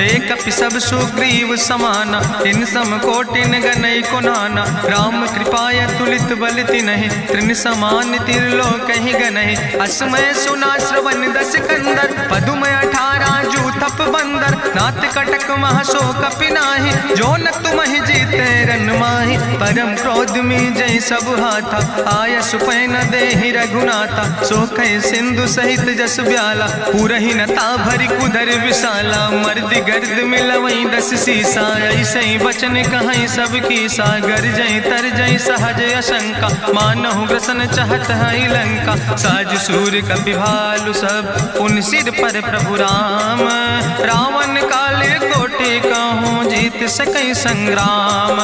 एक कपि सब सुग्रीव समाना, इन सम कोटिन गनई को नाना। राम कृपाय तुलित बल तिनहि, त्रिन समान तिरलोक ही गनहि। असमय सुना श्रवण दस कंदर, पदुमय 18 जूथप बंदर। नाथ कटक महसो कपि नाहि, जो न तुमहि जीते रन माहि। परम क्रोध में जय सब हाथा, आय सुपै न देहि रघुनाथा। सो कह सिंधु सहित जस ब्याला, पूरहि नता भरि कुधर विशाला। मर्द गर्द मिलवई 10 सीसा, ऐसे बचन कहीं सब की सागर। जय तर जय सहज अशंका, मानहु ग्रसन चाहत है लंका। साज सूर कपि भालु सब, उन सिर पर प्रभु राम। रावण काले कोटि कहूँ, जीत सकई संग्राम।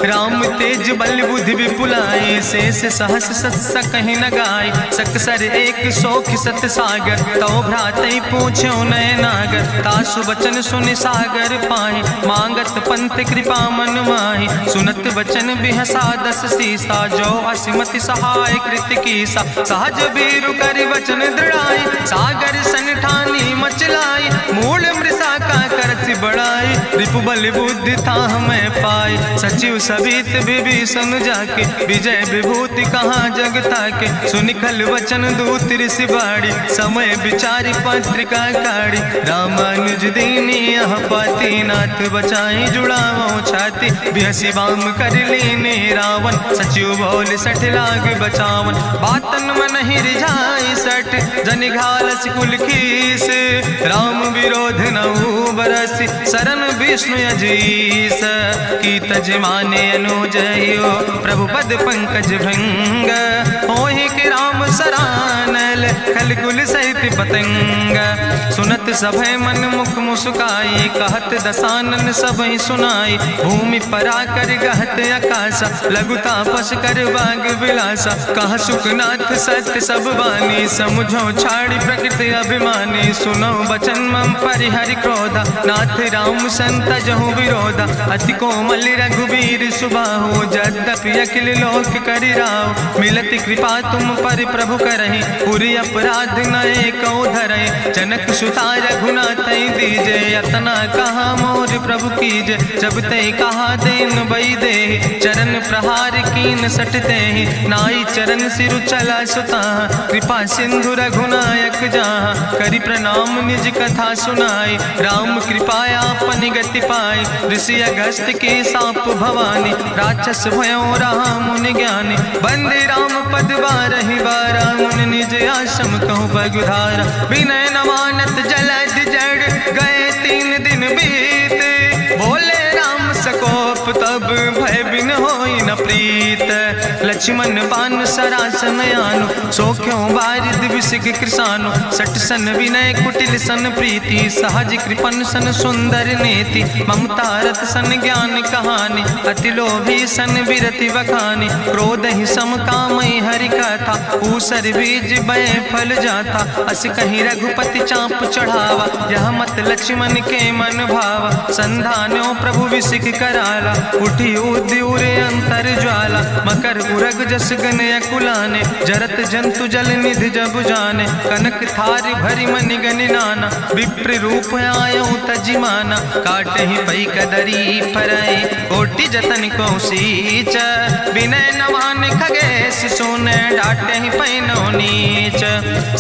राम तेज बल बुद्धि विपुलाई, शेष सहस सत कहीं न गाय। सकसर 100 सत सागर, तो भ्रातई पूछो नय नागर। तासु बचन सुनि सागर पाहि, मांगत पंथ कृपा मन माहि। सुनत बचन बिहसा 10 सीसा, जो असिमति सहाय कृत कीसा। सहज बीरु करि वचन दृढ़ाई, सागर सन ठानी मचलाई। मूल मृषा का करसि बड़ाई, रिपु बल बुद्धि था हमें पाई, सचिव सबित विभीषण जाके, विजय विभूति कहाँ जग ताके। सुनि खल वचन दूत ऋषि बाड़ी, समय विचारी पत्रिका काढ़ी। रामानुज दीनी यह पाती, नाथ बचाई जुड़ावो छाती। बिहसी बाम कर लीने रावण, सचिव बोल सठ लाग बचावन। बातन मन ही रिझाई सठ, जनि घालस कुल खीस। राम विरोध नहु बरसी, शरण विष्णु अजीस। की तज माने अनुजयो, प्रभु पद पंकज भंग। होहि के राम सरानल, खल कुल सहित पतंग। सुनत सभय मन मुख मुस्काई, कहत दसानन सबहि सुनाई। भूमि परा कर गहत आकाशा, लघु तापस कर बाग विलासा। कहा सुखनाथ सत्य सब बानी, समुझो छाड़ी प्रकृति अभिमानी। सुनो बचन मम परिहरि क्रोधा, नाथ राम संत जहु विरोधा। अति कोमल रघुबीर सुबाहु, यद्यपि अखिल लोक करि राव। मिलति कृपा तुम पर प्रभु करहि, पुरि अपराध नए कौ धरहि। जनक सुता रघुनाथ दीजे, यतना कहा मोर प्रभु कीजे। जब ते कहा देन बई दे, चरण प्रहार कीन सट देहि। नाई चरण सिरु चला सुता, कृपा सिंधु रघुनायक जहाँ। करि प्रणाम निज कथा सुनाई, राम कृपाया अपनी गति पाई। ऋषि अगस्त के साप भवानी, राक्षस भयो रहा मुनि ज्ञानी। बंदे राम पद बारहि बारा, मुनि निज आश्रम कहु बगुधारा। विनय न मानत जलद जड़, गए 3 दिन बीते। बोले राम सकोप तब, भय बिन होई न प्रीत। लक्ष्मण बान सरासन यानु, सोख्यो बारिद विसिग कृसानु। सठ सन विनय कुटिल सन प्रीति, सहज कृपन सन सुंदर नीति। ममता रत सन ज्ञान कहानी, अति लोभी सन विरति बखानी। क्रोध ही सम कामई हरि कथा, ऊसर बीज बय फल जाता। अस कहीं रघुपति चाप चढ़ावा, यह मत लक्ष्मण के मन भावा। संधान्यो प्रभु विसिक कराला, उठी उद्यूर अंतर ज्वाला। मकर उरग जस गन अकुलाने, जरत जंतु जल निधि जब जाने। कनक थारी भरी मनि गनि नाना, विप्र रूप आयो तजिमाना। काटहि पई कदरी फरई, कोटि जतन को सींच। विनय नवान खगेश सोने, डाटहि पैनो नीच।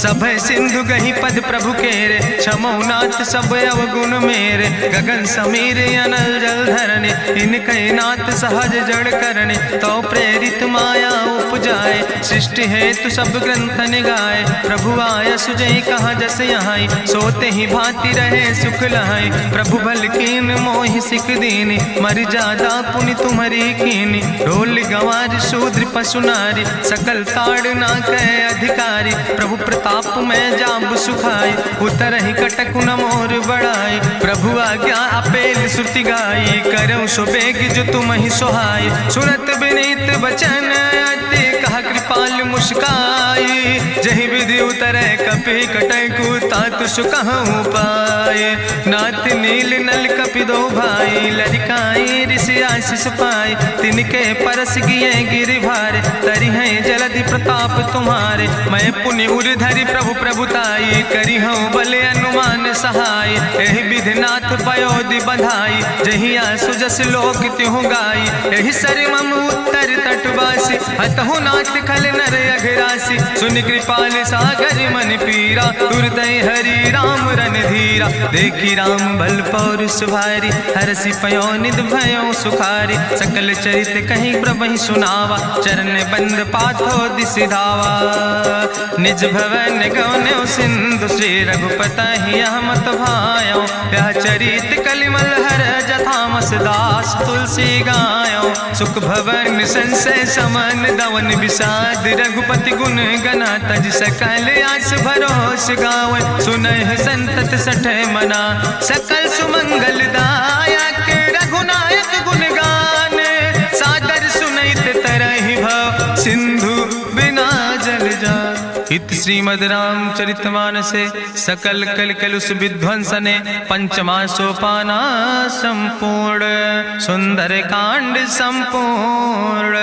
सब सिंधु गहि पद प्रभु केरे, क्षमो नाथ सब अवगुण मेरे। गगन समीर अनल जल धरने, इनके नाथ सहज जड़ करने। तो प्रेरित माया उपजाए, सृष्टि हेतु सब ग्रंथ निगाए। प्रभु आय सुजई कहा जस यहाँ, सोते ही भांति रहे सुख लहाई। प्रभु भल कीन मोहि सिख दीनी, मर जादा पुनि तुम्हारी कीनी। ढोल गंवार शूद्र पशु नारी, सकल ताड़ ना कहे अधिकारी। प्रभु प्रताप में जाब सुखाई, उतर ही कटक न मोर बढ़ाई। प्रभु आज्ञा अपेल श्रुति गाई, करऊँ सो बेग जो तुम ही सोहाई। सुनत विनीत बचन अति, कहा कृपाल मुस्काई। जहि विधि उतरे कपि कटकु, तातु सुकहु पाए। नाथ नील नल कपि दो भाई, लरिकाई ऋषि आशीष पाए। तिनके परस गिए गिरि भारे, तरि हैं जलधि प्रताप तुम्हारे। मैं पुनि उर धरि प्रभु प्रभुताई, करी हूँ बल अनुमान सहाय। एहि विधि नाथ पयोधि बधाई, जहिया सुजस लोक त्यों गाई। एहि सर मम उत्तर तटवासी, हतहु नाथ खल नर अघरासी। सुनि कृपाल सागर मन पीरा, तुरतै हरि राम रणधीरा। देखी राम बल पौरुष भारी, हरसि पयो निध भयो सुखारी। सकल चरित कहीं प्रभु सुनावा, चरण बंद पाथो दिसि धावा। निज भवन गौन्यो सिंधु, श्री रघुपति यह मत भायो। यह चरित कलिमल हर जथामस, दास तुलसी गायो। सुख भवन संसय समन, दवन विषाद रघुपति गुण गना। तज सकल आस भरोस गावे, सुनहि संतत सठ मना। सकल सुमंगल दायक, रघुनायक गुण गाने। सादर सुनैत तरहि भव, सिंधु बिना जल जा। इत श्रीमद् रामचरितमानसे सकल कलकलुष विध्वंसने। पंचमा सोपाना संपूर्ण, सुंदर कांड संपूर्ण।